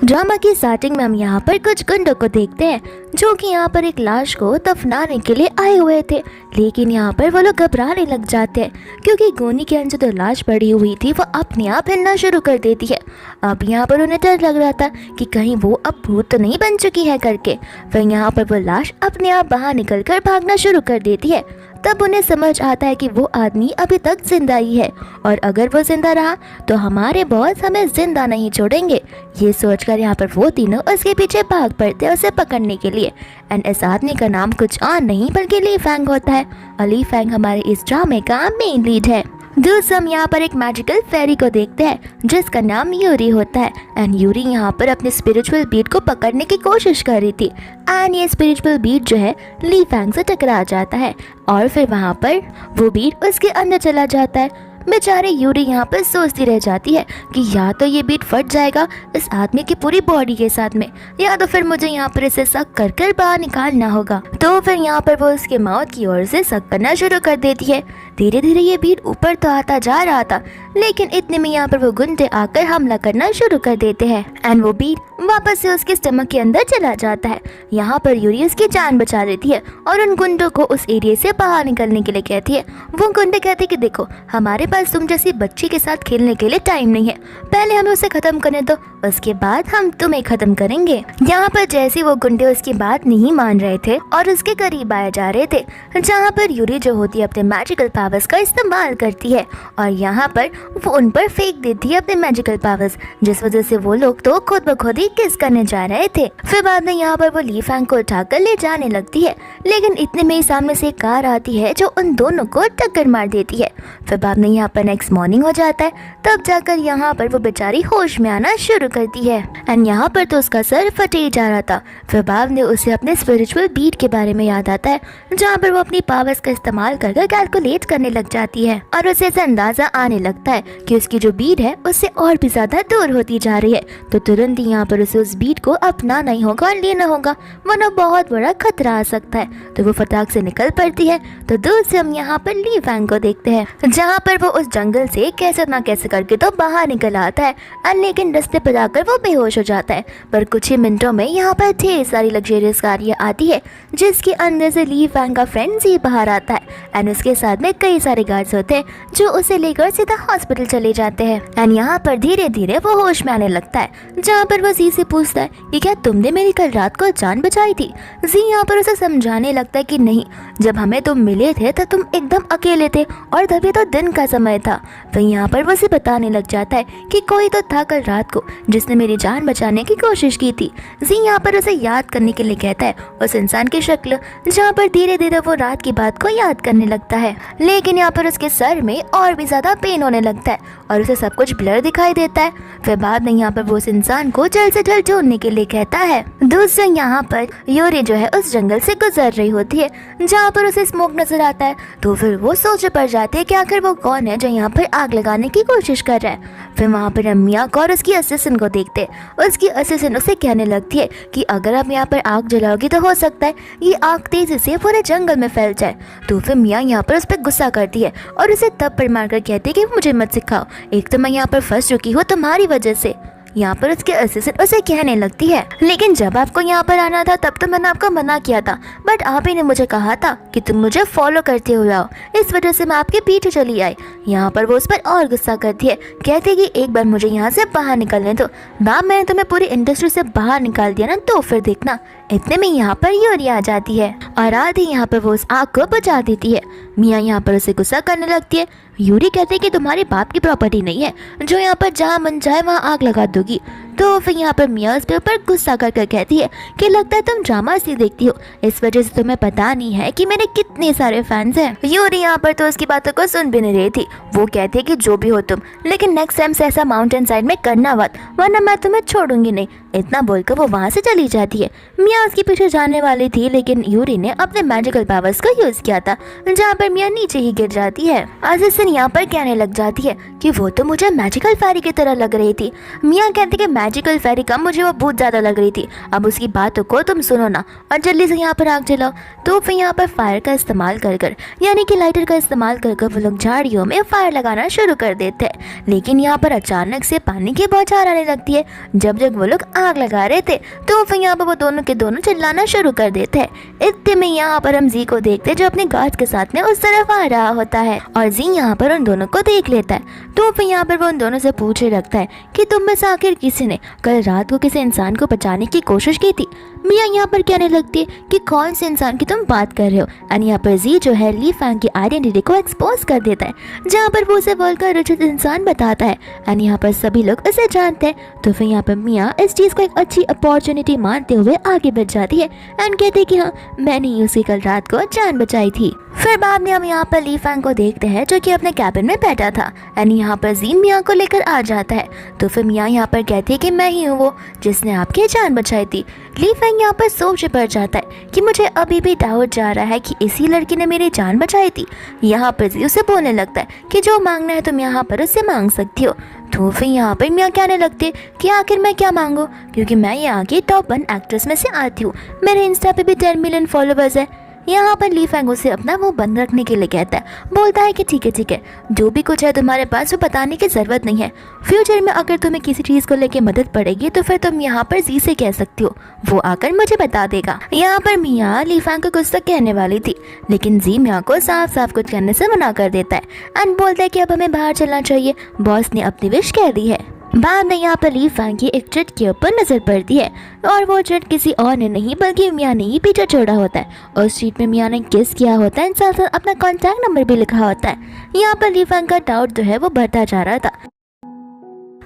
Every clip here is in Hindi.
ड्रामा की स्टार्टिंग में हम यहाँ पर कुछ गुंडों को देखते हैं जो कि यहाँ पर एक लाश को दफनाने के लिए आए हुए थे, लेकिन यहाँ पर वो लोग घबराने लग जाते हैं क्योंकि गोनी के अंदर जो लाश पड़ी हुई थी वो अपने आप हिलना शुरू कर देती है। अब यहाँ पर उन्हें डर लग रहा था कि कहीं वो अब भूत तो नहीं बन चुकी है करके। फिर यहाँ पर वो लाश अपने आप बाहर निकल कर भागना शुरू कर देती है। तब उन्हें समझ आता है कि वो आदमी अभी तक जिंदा ही है और अगर वो जिंदा रहा तो हमारे बॉस हमें जिंदा नहीं छोड़ेंगे। ये सोचकर यहाँ पर वो तीनों उसके पीछे भाग पड़ते हैं उसे पकड़ने के लिए। एंड इस आदमी का नाम कुछ और नहीं बल्कि ली फैंग होता है और ली फैंग हमारे इस ड्रामे का मेन लीड है। दूसरा हम यहाँ पर एक मैजिकल फेरी को देखते हैं जिसका नाम यूरी होता है। एंड यूरी यहाँ पर अपने स्पिरिचुअल बीट को पकड़ने की कोशिश कर रही थी एंड ये स्पिरिचुअल बीट जो है ली फैंग से टकरा जाता है और फिर वहाँ पर वो बीट उसके अंदर चला जाता है। बेचारे यूरी यहाँ पर सोचती रह जाती है कि या तो ये बीट फट जाएगा इस आदमी की पूरी बॉडी के साथ में, या तो फिर मुझे यहाँ पर इसे सक कर कर बाहर निकालना होगा। तो फिर यहाँ पर वो उसके माउथ की ओर से सक करना शुरू कर देती है। धीरे धीरे ये बीट ऊपर तो आता जा रहा था, लेकिन इतने में यहाँ पर वो गुंडे आकर हमला करना शुरू कर देते हैं एंड वो बीट वापस से उसके स्टमक के अंदर चला जाता है। यहाँ पर यूरी उसकी जान बचा लेती है और उन गुंडों को उस एरिया से बाहर निकलने के लिए कहती है। वो गुंडे कहते हैं कि देखो हमारे पास तुम जैसी बच्ची के साथ खेलने के लिए टाइम नहीं है, पहले हमें उसे खत्म करने दो, उसके बाद हम तुम्हें खत्म करेंगे। यहाँ पर जैसे वो गुंडे उसकी बात नहीं मान रहे थे और उसके करीब आए जा रहे थे, जहाँ पर यूरी जो होती है अपने मैजिकल पावर्स का इस्तेमाल करती है और यहाँ पर वो उन पर फेंक देती है अपने मैजिकल पावर्स, जिस वजह से वो लोग तो खुद ब खुद ही किस करने जा रहे थे। फिर बाद में यहाँ पर वो ली फैंग को उठाकर ले जाने लगती है, लेकिन इतने में ही सामने से एक कार आती है जो उन दोनों को टक्कर मार देती है। फिर बाद में यहाँ पर नेक्स्ट मॉर्निंग हो जाता है, तब जाकर यहाँ पर वो बेचारी होश में आना शुरू करती है एंड यहाँ पर तो उसका सर फटे ही जा रहा था। फिर बाद में उसे अपने स्पिरिचुअल बीट के बारे में याद आता है, जहाँ पर वो अपनी पावर्स का इस्तेमाल करके कैलकुलेट करने लग जाती है और उसे ऐसा अंदाजा आने लगता है कि उसकी जो बीट है उससे और भी ज्यादा दूर होती जा रही है। तो तुरंत ही यहाँ पर उसे उस बीट को अपनाना ही होगा और लेना होगा, वरना बहुत बड़ा खतरा आ सकता है। तो वो फटाक से निकल पड़ती है। तो दूर से हम यहाँ पर ली फैंग को देखते हैं, जहाँ पर वो उस जंगल से कैसे ना कैसे करके तो बाहर निकल आता है लेकिन रास्ते पर आकर वो बेहोश हो जाता है। पर कुछ ही मिनटों में यहाँ पर ढेर सारी लग्जरियस गाड़ियाँ आती है जिसके अंदर से ली फैंग का फ्रेंड जी बाहर आता है एंड उसके साथ में कई सारे गार्ड्स होते हैं जो उसे लेकर सीधा हॉस्पिटल चले जाते हैं। एंड यहाँ पर धीरे धीरे वो होश में आने लगता है, जहाँ पर वो जी से पूछता है कि क्या तुमने मेरी कल रात को जान बचाई थी। जी यहाँ पर उसे समझाने लगता है कि नहीं, जब हमें तुम मिले थे तब तुम एकदम अकेले थे और तभी तो दिन का समय था। तो यहाँ पर वो उसे बताने लग जाता है कि कोई तो था कल रात को जिसने मेरी जान बचाने की कोशिश की थी। जी यहाँ पर उसे याद करने के लिए कहता है उस इंसान की शक्ल, जहाँ पर धीरे धीरे वो रात की बात को याद करने लगता है, लेकिन यहाँ पर उसके सर में और भी ज्यादा पेन होने लगता है और उसे सब कुछ ब्लर दिखाई देता है। फिर बाद में यहाँ पर वो उस इंसान को जल्द से जल्द ढूंढने के लिए कहता है। दूसरे यहाँ पर यूरी जो है उस जंगल से गुजर रही होती है, जहाँ पर उसे स्मोक नजर आता है। तो फिर वो सोच पड़ जाती है कि आखिर वो कौन है जो यहाँ पर आग लगाने की कोशिश कर रहा है। फिर वहाँ पर हम मिया को और उसकी असिस्टेंट को देखते हैं। उसकी असिस्टेंट उसे कहने लगती है कि अगर आप यहाँ पर आग जलाओगी तो हो सकता है ये आग तेजी से पूरे जंगल में फैल जाए। तो फिर मिया यहाँ पर उस पर गुस्सा करती है और उसे तब पर मारकर कहती है कि मुझे मत सिखाओ, एक तो मैं यहाँ पर फंस चुकी हूँ तुम्हारी वजह से। यहाँ पर उसके असिस्टेंट उसे कहने लगती है, लेकिन जब आपको यहाँ पर आना था तब तो मैंने आपको मना किया था, बट आप ही ने मुझे कहा था कि तुम मुझे फॉलो करते हुए आओ, इस वजह से मैं आपके पीछे चली आई। यहाँ पर वो उस पर और गुस्सा करती है, कहती है कि एक बार मुझे यहाँ से बाहर निकलने दो, मैम मैंने तुम्हें पूरी इंडस्ट्री से बाहर निकाल दिया ना, तो फिर देखना। इतने में यहाँ पर यूरी आ जाती है और आधी यहाँ पर वो उस आग को बुझा देती है। मियाँ यहाँ पर उसे गुस्सा करने लगती है। यूरी कहते हैं कि तुम्हारे बाप की प्रॉपर्टी नहीं है जो यहाँ पर जहाँ मन चाहे वहाँ आग लगा दोगी। तो फिर यहाँ पर मियाँ उस पे ऊपर गुस्सा कर कहती है कि लगता है तुम ड्रामा सी देखती हो, इस वजह से तुम्हें पता नहीं है कि मेरे कितने सारे फैंस हैं। यूरी यहाँ पर तो उसकी बातों को सुन भी नहीं रही थी। वो कहती है कि जो भी हो तुम, लेकिन नेक्स्ट टाइम से ऐसा माउंटेन साइड में करना मत, वरना मैं तुम्हें छोड़ूंगी नहीं। इतना बोलकर वो वहाँ से चली जाती है। मियाँ उसके पीछे जाने वाली थी, लेकिन यूरी ने अपने मैजिकल पावर्स का यूज किया था, जहाँ पर मियाँ नीचे ही गिर जाती है। असिस्टेंट यहाँ पर कहने लग जाती है कि वो तो मुझे मैजिकल फेरी की तरह लग रही थी। मियाँ कहती कि मैजिकल फेरी कम, मुझे वो भूत ज़्यादा लग रही थी। अब उसकी बातों को तुम सुनो ना और जल्दी से यहाँ पर आग जलाओ। तो फिर यहाँ पर फायर का इस्तेमाल कर यानी कि लाइटर का इस्तेमाल कर वो लोग झाड़ियों में फायर लगाना शुरू कर देते हैं। लेकिन यहाँ पर अचानक से पानी की बौछार आने लगती है। जब जब वो लोग आग लगा रहे थे तो फिर यहाँ पर वो दोनों के दोनों चिल्लाना शुरू कर देते हैं। इतने में यहाँ पर हम जी को देखते हैं जो अपने गार्ड के साथ में उस तरफ आ रहा होता है और जी यहाँ पर उन दोनों को देख लेता है। तो फिर यहाँ पर वो उन दोनों से पूछने लगता है कि तुम में से आखिर किसी ने कल रात को किसी इंसान को बचाने की कोशिश की थी। मियाँ यहाँ पर कहने लगती है कि कौन से इंसान की तुम बात कर रहे हो। एंड यहाँ पर जी जो है ली फैंग की आइडेंटिटी को एक्सपोज कर देता है, जहाँ पर वो उसे वर्ल्ड का रिचेस्ट इंसान बताता है। एंड यहाँ पर सभी लोग उसे जानते हैं। तो फिर यहाँ पर मियाँ इस चीज़ को एक अच्छी अपॉर्चुनिटी मानते हुए आगे बढ़ जाती है एंड कहती है कि हाँ, मैंने ही उसकी कल रात को जान बचाई थी। फिर बाद में हम यहाँ पर ली फैंग को देखते हैं जो कि अपने कैबिन में बैठा था एंड यहाँ पर जी मियाँ को लेकर आ जाता है। तो फिर मियाँ यहाँ पर कहती है कि मैं ही हूँ वो जिसने आपकी जान बचाई थी। ली फैंग यहाँ पर सोच पड़ जाता है कि मुझे अभी भी डाउट जा रहा है कि इसी लड़की ने मेरी जान बचाई थी। यहाँ पर जी उसे बोलने लगता है कि जो मांगना है तुम यहाँ पर उससे मांग सकती हो। तो फिर यहाँ पर मियाँ कहने लगती है कि आखिर मैं क्या मांगूँ, क्योंकि मैं यहाँ की टॉप 1 एक्ट्रेस में से आती हूँ। मेरे इंस्टा पे भी 10 मिलियन फॉलोवर्स है। यहाँ पर ली फैंग उसे अपना मुंह बंद रखने के लिए कहता है, बोलता है कि ठीक है, जो भी कुछ है तुम्हारे पास वो बताने की ज़रूरत नहीं है। फ्यूचर में अगर तुम्हें किसी चीज़ को लेके मदद पड़ेगी तो फिर तुम यहाँ पर जी से कह सकती हो, वो आकर मुझे बता देगा। यहाँ पर मियाँ ली फैंग को कुछ तो कहने वाली थी, लेकिन जी मियाँ को साफ साफ कुछ कहने से मना कर देता है एंड बोलता है कि अब हमें बाहर चलना चाहिए, बॉस ने अपनी विश कह दी है। बाद में यहाँ पर ली फैंग की एक चिट के ऊपर नजर पड़ती है और वो चिट किसी और ने नहीं बल्कि मियाँ ने ही पीछे छोड़ा होता है। उस चीट में मियाँ ने किस किया होता है, साथ साथ अपना कॉन्टैक्ट नंबर भी लिखा होता है। यहाँ पर ली फैंग का डाउट जो है वो बढ़ता जा रहा था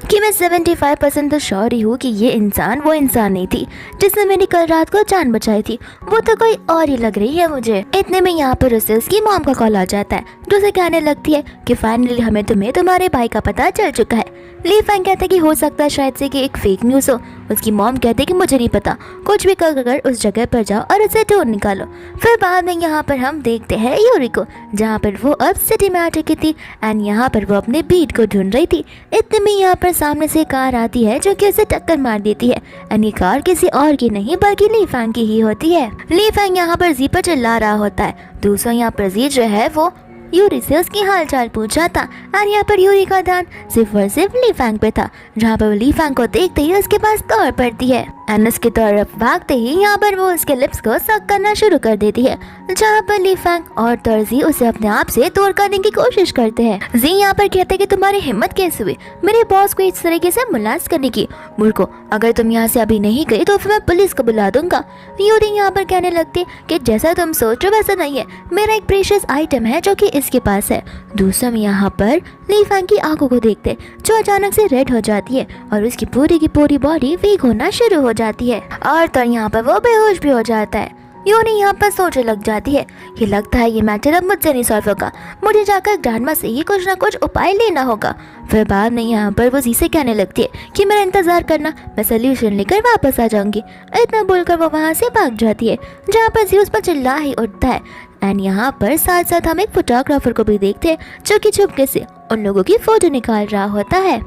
कि मैं 75% तो श्योर ही हूँ कि ये इंसान वो इंसान नहीं थी जिसने मेरी कल रात को जान बचाई थी, वो तो कोई और ही लग रही है मुझे। इतने में यहाँ पर उसे उसकी मॉम का कॉल आ जाता है जो उसे कहने लगती है कि फाइनली हमें तुम्हारे भाई का पता चल चुका है। ली फैंग कहते हैं कि हो सकता है शायद से कि एक फेक न्यूज़ हो। उसकी मॉम कहते हैं कि मुझे नहीं पता, कुछ भी कर उस जगह पर जाओ और उसे ढूंढ निकालो। फिर बाद में यहाँ पर हम देखते हैं यूरी को, जहाँ पर वो अब सिटी में आ चुकी थी एंड यहाँ पर वो अपने बीट को ढूंढ रही थी। इतने में यहाँ पर सामने से कार आती है जो कि उसे टक्कर मार देती है एंड ये कार किसी और की नहीं बल्कि ली फैंग की ही होती है। ली फैंग यहाँ पर जी पर चिल्ला रहा होता है। दूसरा यहाँ पर जी जो है वो यूरी से उसकी हालचाल पूछा था और यहाँ पर यूरी का ध्यान सिर्फ और सिर्फ ली फैंग पे था, जहाँ पर ली फैंग को देखते ही उसके पास दौड़ पड़ती है एंड उसकी तरफ भागते ही यहाँ पर वो उसके लिप्स को सक करना शुरू कर देती है, जहाँ पर ली फैंग और तर्जी उसे अपने आप से दूर करने की कोशिश करते हैं। जी यहाँ पर कहते हैं कि तुम्हारी हिम्मत कैसे हुई मेरे बॉस को इस तरीके से मुलाज करने की, मूर्खो, अगर तुम यहाँ से अभी नहीं गई तो फिर मैं पुलिस को बुला दूंगा। यूरी यहाँ पर कहने लगती कि जैसा तुम सोच रहे वैसा नहीं है, मेरा एक प्रेशियस आइटम है जो कि इसके पास है। दूसरा में यहाँ पर ली फैंग की आंखों को देखते जो अचानक से रेड हो जाती है और उसकी पूरी की पूरी बॉडी वीक होना शुरू हो जाती है और तो यहाँ पर वो बेहोश भी हो जाता है। यूनी यहाँ पर सोचने लग जाती है कि लगता है ये मैटर अब मुझसे नहीं सॉल्व होगा, मुझे जाकर ग्रैंडमा से ही कुछ ना कुछ उपाय लेना होगा। फिर बाद में यहाँ पर वो जी से कहने लगती है कि मेरा इंतजार करना, मैं सोल्यूशन लेकर वापस आ जाऊंगी। इतना बोलकर वो वहाँ से भाग जाती है, जहाँ पर जी उस पर चिल्ला ही उठता है एंड यहाँ पर साथ साथ हम एक फोटोग्राफर को भी देखते हैं जो कि चुपके से उन लोगों की फोटो निकाल रहा होता है।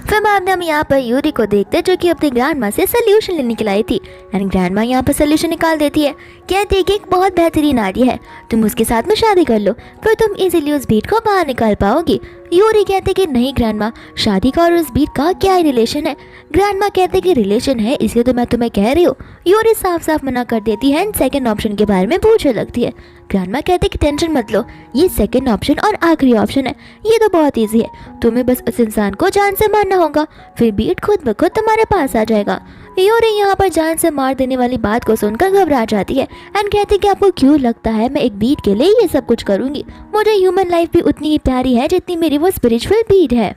फिर बाद में हम यहाँ पर यूरी को देखते हैं जो कि अपनी ग्रैंडमा से सोल्यूशन लेने के लाई थी एंड ग्रैंडमा यहाँ पर सोल्यूशन निकाल देती है। कहती है कि एक बहुत बेहतरीन आइडिया है, तुम उसके साथ में शादी कर लो, फिर तुम इजीली उस बीट को बाहर निकाल पाओगी। यूरी कहते कि नहीं ग्रैंडमा, शादी का और उस बीट का क्या रिलेशन है। ग्रैंडमा कहते कि रिलेशन है इसलिए तो मैं तुम्हें कह रही हूँ। यूरी साफ साफ मना कर देती है एंड सेकंड ऑप्शन के बारे में पूछने लगती है। ग्रैंडमा कहते कि टेंशन मत लो, ये सेकंड ऑप्शन और आखिरी ऑप्शन है, ये तो बहुत ईजी है, तुम्हें बस उस इंसान को जान से मारना होगा, फिर बीट खुद ब खुद तुम्हारे पास आ जाएगा। यूरी यहाँ पर जान से मार देने वाली बात को सुनकर घबरा जाती है एंड कहती कि आपको क्यों लगता है मैं एक बीट के लिए ये सब कुछ करूँगी, मुझे ह्यूमन लाइफ भी उतनी ही प्यारी है जितनी मेरी वो स्पिरिचुअल बीट है।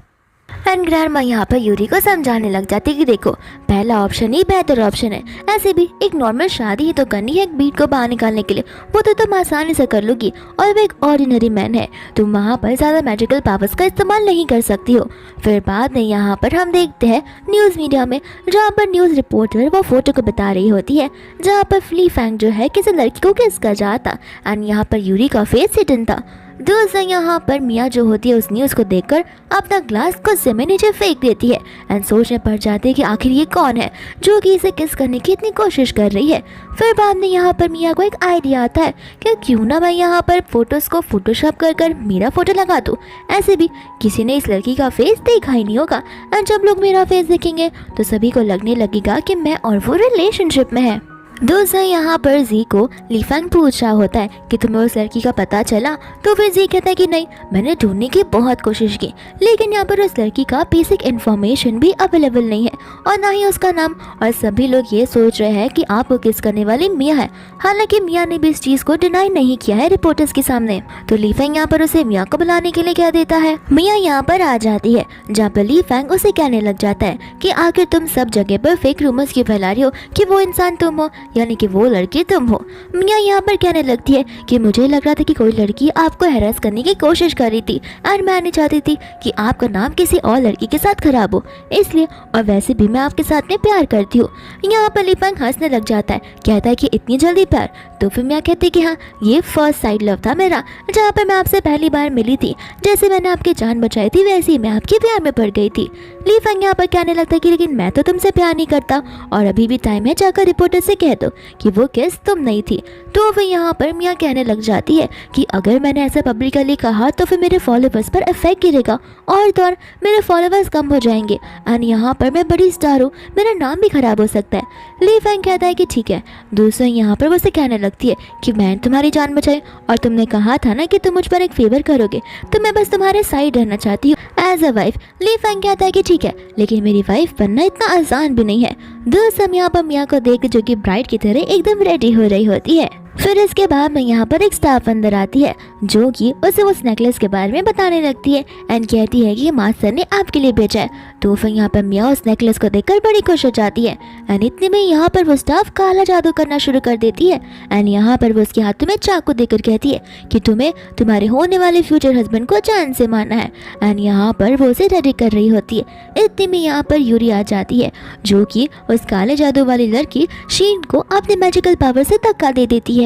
एंड ग्रैंडमा यहाँ पर यूरी को समझाने लग जाती है कि देखो, पहला ऑप्शन ही बेहतर ऑप्शन है, ऐसे भी एक नॉर्मल शादी ही तो करनी है एक बीट को बाहर निकालने के लिए, वो तो तुम आसानी से कर लोगी और वो एक ऑर्डिनरी मैन है, तुम वहाँ पर ज़्यादा मैजिकल पावर्स का इस्तेमाल नहीं कर सकती हो। फिर बाद में यहाँ पर हम देखते हैं न्यूज़ मीडिया में, जहाँ पर न्यूज़ रिपोर्टर वो फोटो को बता रही होती है जहाँ पर ली फैंग जो है किसी लड़की को किस कर रहा था एंड यहाँ पर यूरी का फेस हिडन था। दोस्तों यहाँ पर मिया जो होती है उस न्यूज़ को देखकर अपना ग्लास गुस्से में नीचे फेंक देती है एंड सोचने पड़ जाती है कि आखिर ये कौन है जो कि इसे किस करने की इतनी कोशिश कर रही है। फिर बाद में यहाँ पर मिया को एक आइडिया आता है कि क्यों ना मैं यहाँ पर फोटोज़ को फोटोशॉप कर कर मेरा फोटो लगा दूँ। ऐसे भी किसी ने इस लड़की का फेस देखा ही नहीं होगा एंड जब लोग मेरा फेस देखेंगे तो सभी को लगने लगेगा कि मैं और वो रिलेशनशिप में है। दोस्तों यहाँ पर जी को लीफेंग पूछ रहा होता है कि तुम्हें उस लड़की का पता चला, तो फिर जी कहता है कि नहीं, मैंने ढूंढने की बहुत कोशिश की लेकिन यहाँ पर उस लड़की का बेसिक इन्फॉर्मेशन भी अवेलेबल नहीं है और ना ही उसका नाम। और सभी लोग ये सोच रहे हैं कि आप वो किस करने वाली मिया है। हालांकि मिया ने भी इस चीज़ को डिनाई नहीं किया है रिपोर्टर्स के सामने। तो लीफेंग यहाँ पर उसे मिया को बुलाने के लिए कह देता है। मिया यहाँ पर आ जाती है जहाँ पर लीफेंग उसे कहने लग जाता है कि आखिर तुम सब जगह पर फेक रूमर्स क्यों फैला रही हो कि वो इंसान तुम हो, यानी कि वो लड़की तुम हो। मिया यहाँ पर कहने लगती है कि मुझे लग रहा था कि कोई लड़की आपको हैरेस करने की कोशिश कर रही थी और मैं नहीं चाहती थी कि आपका नाम किसी और लड़की के साथ खराब हो, इसलिए और वैसे भी मैं आपके साथ में प्यार करती हूँ। यहाँ पर लीफेंग हंसने लग जाता है, कहता है कि इतनी जल्दी प्यार। तो फिर मिया कहती कि हाँ, ये फर्स्ट साइड लव था मेरा, जहाँ पर मैं आपसे पहली बार मिली थी, जैसे मैंने आपकी जान बचाई थी वैसे ही मैं आपके प्यार में पड़ गई थी। लीफेंग यहाँ पर कहने लगता है कि लेकिन मैं तो तुमसे प्यार नहीं करता और अभी भी टाइम है, जाकर रिपोर्टर से कह दो कि वो किस तुम नहीं थी। तो फिर यहाँ पर मिया कहने लग जाती है कि अगर मैंने ऐसा पब्लिकली कहा तो फिर मेरे फॉलोवर्स पर इफेक्ट गिरेगा और तो और मेरे फॉलोवर्स कम हो जाएंगे एंड यहाँ पर मैं बड़ी स्टार हूँ, मेरा नाम भी खराब हो सकता है। लीफेंग कहता है कि ठीक है। दूसरा यहाँ पर वो उसे कहने लगती है कि मैंने तुम्हारी जान बचाई और तुमने कहा था ना कि तुम मुझ पर एक फेवर करोगे, तो मैं बस तुम्हारे साइड रहना चाहती हूँ एज अ वाइफ। लीफेंग कहता है कि ठीक है, लेकिन मेरी वाइफ बनना इतना आसान भी नहीं है। दूसरा यहाँ पर मिया को देख जो कि ब्राइड की तरह एकदम रेडी हो रही होती है। फिर इसके बाद में यहाँ पर एक स्टाफ अंदर आती है जो कि उसे उस नेकलेस के बारे में बताने लगती है एंड कहती है कि मास्टर ने आपके लिए भेजा है। तो फिर यहाँ पर मिया उस नेकलेस को देखकर बड़ी खुश हो जाती है एंड इतने में यहाँ पर वो स्टाफ काला जादू करना शुरू कर देती है एंड यहाँ पर वो उसके हाथों में चाकू देकर कहती है कि तुम्हें तुम्हारे होने वाले फ्यूचर हस्बैंड को जान से मारना है एंड यहाँ पर वो उसे रेडी कर रही होती है। इतने में यहाँ पर यूरी आ जाती है जो कि उस काले जादू वाली लड़की शीन को अपने मैजिकल पावर से धक्का दे देती है।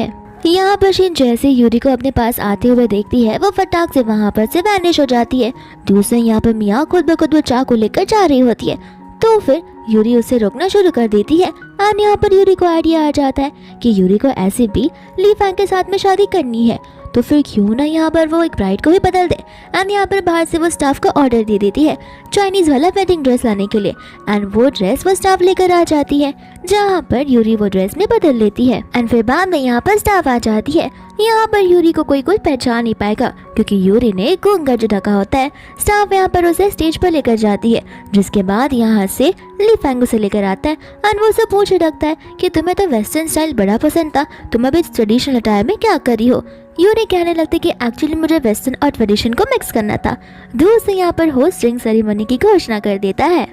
यहाँ पर शीन जैसे यूरी को अपने पास आते हुए देखती है वो फटाक से वहाँ पर से वैनिश हो जाती है। दूसरे यहाँ पर मिया खुद ब खुद वो चाकू लेकर जा रही होती है। तो फिर यूरी उसे रोकना शुरू कर देती है और यहाँ पर यूरी को आइडिया आ जाता है कि यूरी को ऐसे भी लीफेंग के साथ में शादी करनी है, तो फिर क्यों ना यहाँ पर वो एक ब्राइड को भी बदल दे एंड यहाँ पर बाहर से वो स्टाफ को ऑर्डर दे देती है चाइनीज वाला वेडिंग ड्रेस लाने के लिए एंड वो ड्रेस वो स्टाफ लेकर आ जाती है जहाँ पर यूरी वो ड्रेस में बदल लेती है एंड फिर बाद में यहाँ पर स्टाफ आ जाती है। यहाँ पर यूरी को कोई पहचान नहीं पाएगा क्योंकि यूरी ने घूंघट ढका होता है। स्टाफ यहाँ पर उसे स्टेज पर लेकर जाती है जिसके बाद यहाँ से लीफेंग उसे लेकर आता है एंड वो उसे पूछने लगता है कि तुम्हें तो वेस्टर्न स्टाइल बड़ा पसंद था, तुम अभी ट्रेडिशनल अटायर में क्या कर रही हो। यूरी कहने लगते कि एक्चुअली मुझे वेस्टर्न और ट्रेडिशन को मिक्स करना था। दूर से यहाँ पर होस्ट रिंग सेरेमनी की घोषणा कर देता है।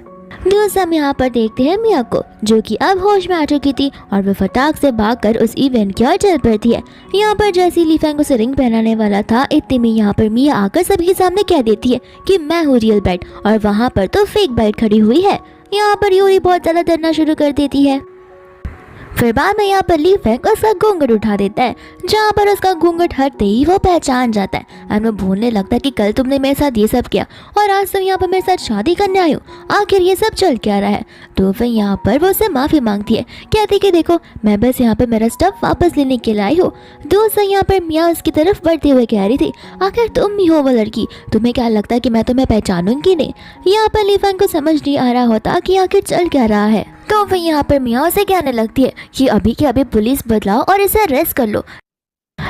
दूसरा हम यहाँ पर देखते हैं मिया को जो कि अब होश में आ चुकी थी और वो फटाक से भागकर उस इवेंट की ओर चल पड़ती है। यहाँ पर जैसे लीफेंग उसे रिंग पहनाने वाला था इतने में यहाँ पर मिया आकर सभी के सामने कह देती है कि मैं हूँ रियल ब्राइड और वहाँ पर तो फेक ब्राइड खड़ी हुई है। यहाँ पर यूरी बहुत ज्यादा डरना शुरू कर देती है। फिर बाद में यहाँ पर लीफेंग उसका घूंघट उठा देता है जहाँ पर उसका घूंघट हटते ही वो पहचान जाता है और वो भूलने लगता है कि कल तुमने मेरे साथ ये सब किया और आज तुम यहाँ पर मेरे साथ शादी करने आई हो, आखिर ये सब चल क्या रहा है। तो फिर यहाँ पर वो उससे माफ़ी मांगती है, कहती कि देखो मैं बस यहाँ पर मेरा स्टफ वापस लेने के लिए आई हूँ। दोस्तों यहाँ पर मिया उसकी तरफ बढ़ते हुए कह रही थी आखिर तुम ही हो वो लड़की, तुम्हें क्या लगता है कि मैं तुम्हें पहचानूंगी नहीं। यहाँ पर लीफेंग को समझ नहीं आ रहा होता कि आखिर चल क्या रहा है। तो फिर यहाँ पर मिया उसे कहने लगती है कि अभी के अभी पुलिस बदलाओ और इसे अरेस्ट कर लो,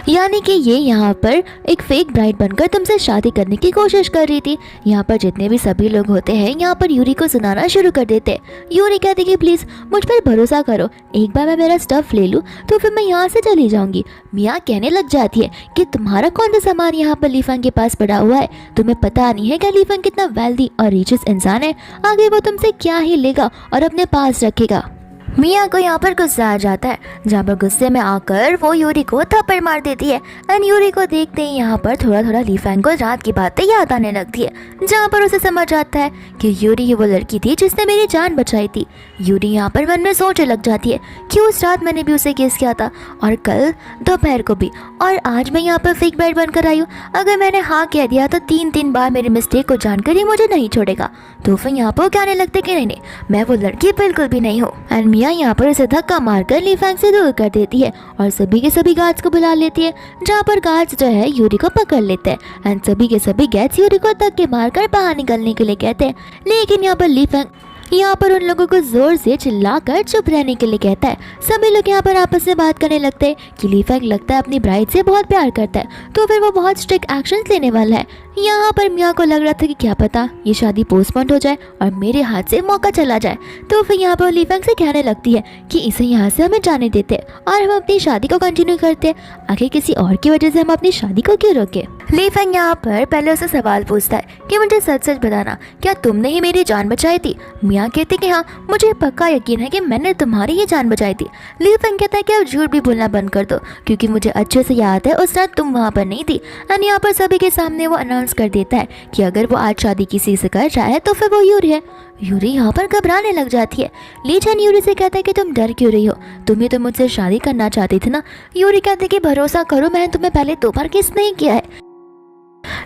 यानी कि ये यहाँ पर एक फेक ब्राइड बनकर तुमसे शादी करने की कोशिश कर रही थी। यहाँ पर जितने भी सभी लोग होते हैं यहाँ पर यूरी को सुनाना शुरू कर देते। यूरी कहती कि प्लीज़ मुझ पर भरोसा करो, एक बार मैं मेरा स्टफ ले लूँ तो फिर मैं यहाँ से चली जाऊँगी। मिया कहने लग जाती है कि तुम्हारा कौन सा सामान यहाँ पर लीफेंग के पास पड़ा हुआ है, तुम्हें पता नहीं है कि लीफेंग कितना वेल्दी और रिचेस्ट इंसान है, आगे वो तुमसे क्या ही लेगा और अपने पास रखेगा। मिया को यहाँ पर गुस्सा आ जाता है, जहाँ पर गुस्से में आकर वो यूरी को थप्पड़ मार देती है। एंड यूरी को देखते ही यहाँ पर थोड़ा थोड़ा ली फैंग को रात की बातें याद आने लगती है, जहाँ पर उसे समझ आता है कि यूरी ही वो लड़की थी जिसने मेरी जान बचाई थी। यूरी यहाँ पर मन में सोचने लग जाती है कि उस रात मैंने भी उसे किस किया था, और कल दोपहर को भी, और आज मैं यहाँ पर फेक बेड बनकर आई हूँ। अगर मैंने हाँ कह दिया तो 3 बार मेरी मिस्टेक को जानकर ही मुझे नहीं छोड़ेगा। तो फिर यहाँ पर कहने लगते कि नहीं, मैं वो लड़की बिल्कुल भी नहीं हूँ। एंड मिया यहाँ पर उसे धक्का मारकर ली फैंग से दूर कर देती है और सभी के सभी गार्ड्स को बुला लेती है, जहाँ पर गार्ड्स जो है यूरी को पकड़ लेते हैं। एंड सभी के सभी गार्ड्स यूरी को धक्के मारकर बाहर निकलने के लिए कहते हैं, लेकिन यहाँ पर ली फैंग यहाँ पर उन लोगों को जोर से चिल्लाकर चुप रहने के लिए कहता है। सभी लोग यहाँ पर आपस में बात करने लगते हैं कि ली फैंग लगता है अपनी ब्राइड से बहुत प्यार करता है, तो फिर वो बहुत स्ट्रिक्ट एक्शन लेने वाला है। यहाँ पर मिया को लग रहा था कि क्या पता ये शादी पोस्टपोन हो जाए और मेरे हाथ से मौका चला जाए। तो फिर यहाँ पर ली फैंग से कहने लगती है कि इसे यहाँ से हमें जाने देते और हम अपनी शादी को कंटिन्यू करते, आखिर किसी और की वजह से हम अपनी शादी को क्यों रोके। ली फैंग यहाँ पर पहले उसे सवाल पूछता है कि मुझे सच सच बताना, क्या तुमने ही मेरी जान बचाई थी। मिया कहते कि हाँ, मुझे पक्का यकीन है कि मैंने तुम्हारी ही जान बचाई थी। ली फैंग कहता है कि अब झूठ भी बोलना बंद कर दो, क्योंकि मुझे अच्छे से याद है उस रात तुम वहाँ पर नहीं थी। एंड यहाँ पर सभी के सामने वो अनाउंस कर देता है कि अगर वो आज शादी किसी से कर रहा है तो फिर वो यूरी है। यूरी यहाँ पर घबराने लग जाती है। ली चैन यूरी से कहता है कि तुम डर क्यों रही हो, तुम ही तो मुझसे शादी करना चाहती थी ना। यूरी कहते है कि भरोसा करो, मैंने तुम्हें पहले 2 बार किस नहीं किया है।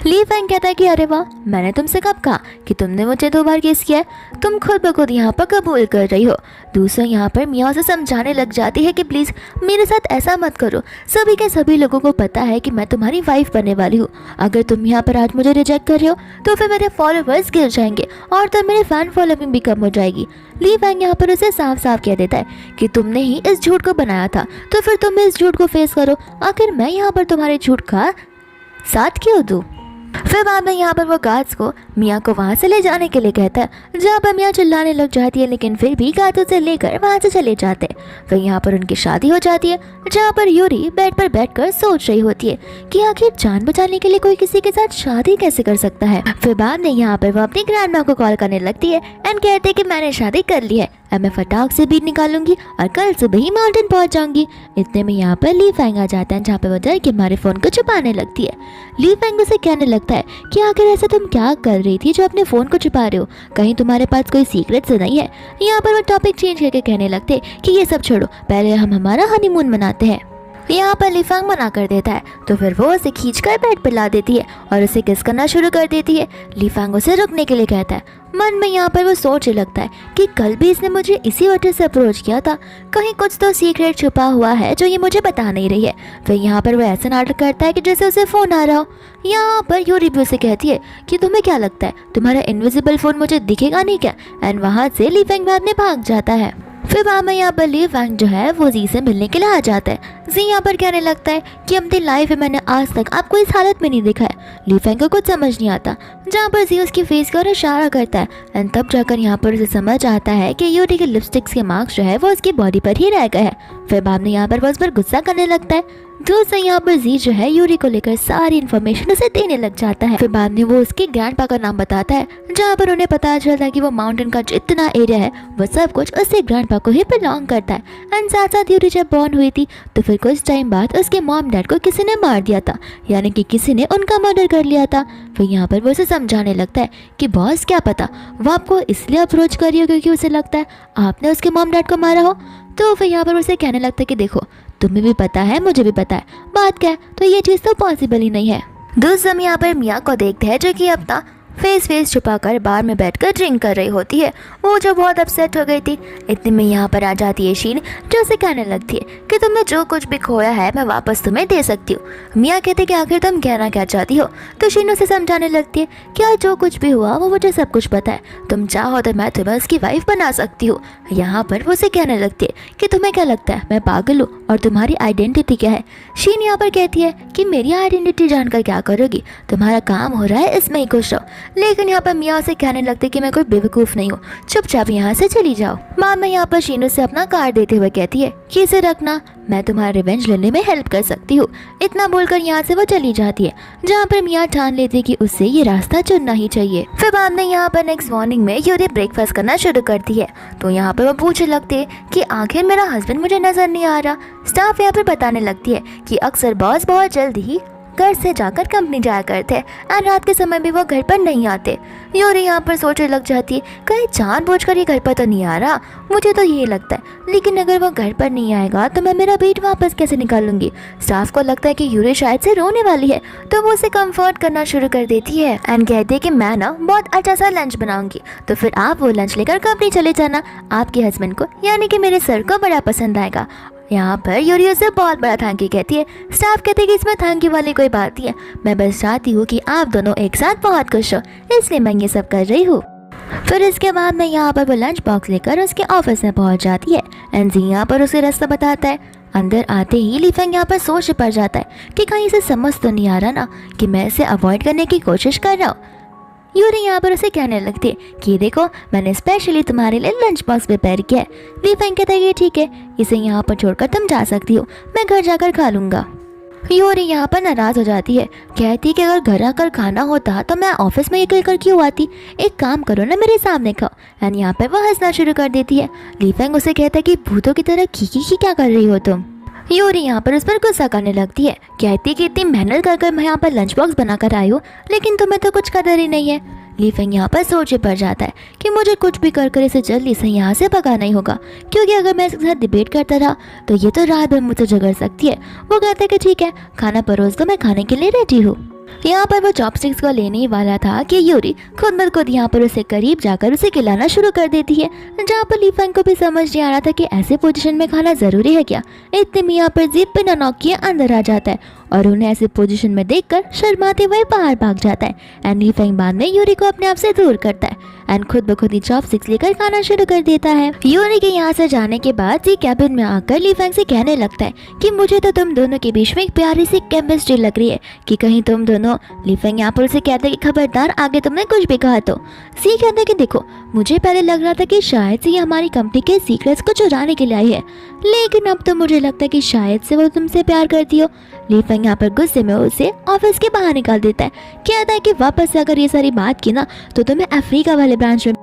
ली फैंग कहता है कि अरे वाह, मैंने तुमसे कब कहा कि तुमने मुझे 2 बार किस किया है, तुम खुद ब खुद यहाँ पर कबूल कर रही हो। दूसरा यहाँ पर मिया से समझाने लग जाती है कि प्लीज़ मेरे साथ ऐसा मत करो, सभी के सभी लोगों को पता है कि मैं तुम्हारी वाइफ बनने वाली हूँ। अगर तुम यहाँ पर आज मुझे रिजेक्ट कर रहे हो तो फिर मेरे फॉलोवर्स गिर जाएंगे और तो मेरे फैन फॉलोइंग भी कम हो जाएगी। ली फैंग यहाँ पर उसे साफ साफ कह देता है कि तुमने ही इस झूठ को बनाया था, तो फिर तुम इस झूठ को फेस करो, आखिर मैं यहाँ पर तुम्हारे झूठ का साथ क्यों दूँ। फिर बाद में यहाँ पर वो गार्ड्स को मिया को वहाँ से ले जाने के लिए कहता है, जहाँ पर मिया चिल्लाने लग जाती है, लेकिन फिर भी गार्ड्स उसे लेकर वहाँ से चले जाते हैं। फिर यहाँ पर उनकी शादी हो जाती है, जहाँ पर यूरी बेड पर बैठकर सोच रही होती है कि आखिर जान बचाने के लिए कोई किसी के साथ शादी कैसे कर सकता है। फिर बाद में यहाँ पर वो अपनी ग्रैंड माँ को कॉल करने लगती है एंड कहते हैं कि मैंने शादी कर ली है, अब मैं फटाक से बीट निकालूंगी और कल सुबह ही माउंटेन पहुंच जाऊंगी। इतने में यहाँ पर ली फैंग आ जाता है, जहाँ पे वो डर के हमारे फोन को छुपाने लगती है। ली फैंग उसे कहने लगता है कि आखिर ऐसा तुम क्या कर रही थी जो अपने फोन को छुपा रहे हो, कहीं तुम्हारे पास कोई सीक्रेट तो नहीं है। यहाँ पर वो टॉपिक चेंज करके कहने लगते कि ये सब छोड़ो, पहले हम हमारा हनीमून मनाते हैं। यहाँ पर ली फैंग मना कर देता है, तो फिर वो उसे खींचकर बेड पर ला देती है और उसे किस करना शुरू कर देती है। ली फैंग उसे रुकने के लिए कहता है। मन में यहाँ पर वो सोचने लगता है कि कल भी इसने मुझे इसी वजह से अप्रोच किया था, कहीं कुछ तो सीक्रेट छुपा हुआ है जो ये मुझे बता नहीं रही है। फिर यहाँ पर वो ऐसा नाटक करता है कि जैसे उसे फ़ोन आ रहा हो। यहाँ पर यूरी भी उसे कहती है कि तुम्हें क्या लगता है तुम्हारा इनविजिबल फ़ोन मुझे दिखेगा नहीं क्या। एंड वहाँ से ली फैंग बाद में भाग जाता है। फिर बाद में यहाँ पर ली फैंग जो है वो जी से मिलने के लिए आ जाता है। जी यहाँ पर कहने लगता है कि अपनी लाइफ में मैंने आज तक आपको इस हालत में नहीं देखा है। ली फैंग को कुछ समझ नहीं आता, जहाँ पर जी उसकी फेस की ओर इशारा करता है। एंड तब जाकर यहाँ पर उसे समझ आता है कि यूरी के लिपस्टिक्स के मार्क्स जो है वो उसकी बॉडी पर ही रह गए हैं। फिर बाद में यहाँ पर वो उस पर गुस्सा करने लगता है। दूसरा यहाँ पर जी जो है यूरी को लेकर सारी इन्फॉर्मेशन उसे देने लग जाता है। फिर बाद में वो उसके ग्रैंडपा का नाम बताता है, जहाँ पर उन्हें पता चलता है कि वो माउंटेन का जितना एरिया है वो सब कुछ उसके ग्रैंडपा को ही बिलोंग करता है। एंड साथ साथ यूरी जब बॉर्न हुई थी तो फिर कुछ टाइम बाद उसके मॉम डैड को किसी ने मार दिया था, यानी कि किसी ने उनका मर्डर कर लिया था। फिर यहाँ पर वो उसे समझाने लगता है कि बॉस क्या पता वो आपको इसलिए अप्रोच कर रही हो क्योंकि उसे लगता है आपने उसके मॉम डैड को मारा हो। तो फिर यहाँ पर उसे कहने लगता है कि देखो तुम्हें भी पता है मुझे भी पता है, बात क्या है, तो ये चीज़ तो पॉसिबल ही नहीं है। दूसरा हम यहाँ पर मिया को देखते हैं जो कि अपना फेस छुपाकर बार में बैठकर ड्रिंक कर रही होती है। वो जो बहुत अपसेट हो गई थी। इतने में यहाँ पर आ जाती है शीन, जो उसे कहने लगती है कि तुमने जो कुछ भी खोया है मैं वापस तुम्हें दे सकती हूँ। मिया कहते कि आखिर तुम कहना क्या चाहती हो। तो शीन उसे समझाने लगती है कि आज जो कुछ भी हुआ वो मुझे सब कुछ पता है, तुम चाहो तो मैं तुम्हें उसकी वाइफ बना सकती हूँ। यहाँ पर वो उसे कहने लगती है कि तुम्हें क्या लगता है मैं पागल हूँ और तुम्हारी आइडेंटिटी क्या है। शीन यहाँ पर कहती है कि मेरी आइडेंटिटी जानकर क्या करोगी, तुम्हारा काम हो रहा है इसमें ही खुश रहो। लेकिन यहाँ पर मिया से कहने लगते कि मैं कोई बेवकूफ़ नहीं हूँ, चुपचाप यहाँ से चली जाओ। माँ मैं यहाँ पर शीनू से अपना कार्ड देते हुए कहती है कि इसे रखना, मैं तुम्हारा रिवेंज लेने में हेल्प कर सकती हूँ। इतना बोलकर यहाँ से वो चली जाती है, जहाँ पर मिया ठान लेती है कि उससे ये रास्ता चुनना ही चाहिए। फिर बाद में यहाँ पर नेक्स्ट मॉर्निंग में यूरी ब्रेकफास्ट करना शुरू करती है, तो यहाँ पर वो पूछने लगती है कि आखिर मेरा हस्बैंड मुझे नजर नहीं आ रहा। स्टाफ यहाँ पर बताने लगती है कि अक्सर बॉस बहुत जल्दी ही घर से जाकर कंपनी जाया करते हैं और रात के समय भी वो घर पर नहीं आते। यूरी यहाँ पर सोचने लग जाती है कहीं जानबूझकर ये घर पर तो नहीं आ रहा। मुझे तो ये लगता है, लेकिन अगर वो घर पर नहीं आएगा तो मैं मेरा वेट वापस कैसे निकालूंगी। स्टाफ को लगता है कि यूरी शायद से रोने वाली है, तो वो उसे कंफर्ट करना शुरू कर देती है एंड कहती है कि मैं ना बहुत अच्छा सा लंच बनाऊंगी, तो फिर आप वो लंच लेकर कंपनी चले जाना। आपके हस्बैंड को यानी कि मेरे सर को बड़ा पसंद आएगा। यहाँ पर यूरी उसे बहुत बड़ा थैंक यू कहती है। स्टाफ कहते हैं कि इसमें थैंक यू वाली कोई बात नहीं है, मैं बस चाहती हूँ कि आप दोनों एक साथ बहुत खुश हो, इसलिए मैं ये सब कर रही हूँ। फिर इसके बाद में यहाँ पर वो लंच बॉक्स लेकर उसके ऑफिस में पहुँच जाती है। एंजी यहाँ पर उसे रास्ता बताता है। अंदर आते ही लीफेंग यहाँ पर सोच पड़ जाता है कि कहीं इसे समझ तो नहीं आ रहा ना कि मैं इसे अवॉइड करने की कोशिश कर रहा हूँ। यूरी यहाँ पर उसे कहने लगती है कि देखो मैंने स्पेशली तुम्हारे लिए लंच बॉक्स प्रिपेयर किया है। लीफेंग कहता है कि ठीक है, इसे यहाँ पर छोड़कर तुम जा सकती हो, मैं घर जाकर खा लूँगा। यूरी यहाँ पर नाराज हो जाती है, कहती है कि अगर घर आकर खाना होता तो मैं ऑफिस में ये कहकर क्यों आती, एक काम करो ना मेरे सामने खाओ। एंड यहाँ पर वह हंसना शुरू कर देती है। लीफेंग उसे कहता है कि भूतों की तरह खी क्या कर रही हो तुम। यूरी यहाँ पर उस पर गुस्सा करने लगती है, कहती है कि इतनी मेहनत कर मैं यहाँ पर लंच बॉक्स बनाकर आई हूँ, लेकिन तुम्हें तो कुछ कदर ही नहीं है। लीफेंग यहाँ पर सोचे पड़ जाता है कि मुझे कुछ भी कर इसे जल्दी से यहाँ से भगाना ही होगा, क्योंकि अगर मैं इसके साथ डिबेट करता रहा तो ये तो रात भर मुझसे झगड़ सकती है। वो कहता है कि ठीक है, खाना परोस दो, मैं खाने के लिए रेडी हूँ। यहाँ पर वो चॉपस्टिक्स को लेने ही वाला था कि यूरी खुद ब खुद यहाँ पर उसे करीब जाकर उसे खिलाना शुरू कर देती है, जहाँ पर लीफेंग को भी समझ नहीं आ रहा था कि ऐसे पोजीशन में खाना जरूरी है क्या। इतने में यहाँ पर जीप बिना नॉक किए अंदर आ जाता है और उन्हें ऐसे पोजीशन में देखकर शर्माते हुए बाहर भाग जाता है। एंड लीफेंग बाद में यूरी को अपने आप से दूर करता है एंड खुद ब खुद ही चॉपस्टिक्स लेकर खाना शुरू कर देता है। यूरी के यहाँ से जाने के बाद जी कैबिन में आकर लीफेंग से कहने लगता है कि मुझे तो तुम दोनों के बीच में एक प्यारी सी केमिस्ट्री लग रही है कि कहीं तुम दोनों। लीफेंग यहाँ पर उसे कहता है कि खबरदार आगे तुमने कुछ भी कहा तो। सी कहता है कि देखो मुझे पहले लग रहा था कि शायद से ये हमारी कंपनी के सीक्रेट्स को चुराने के लिए आई है, लेकिन अब तो मुझे लगता है कि शायद से वो तुमसे प्यार करती हो। लीफेंग यहाँ पर गुस्से में उसे ऑफिस के बाहर निकाल देता है, कहता है कि वापस से अगर ये सारी बात की ना तो तुम्हें अफ्रीका वाले ब्रांच में।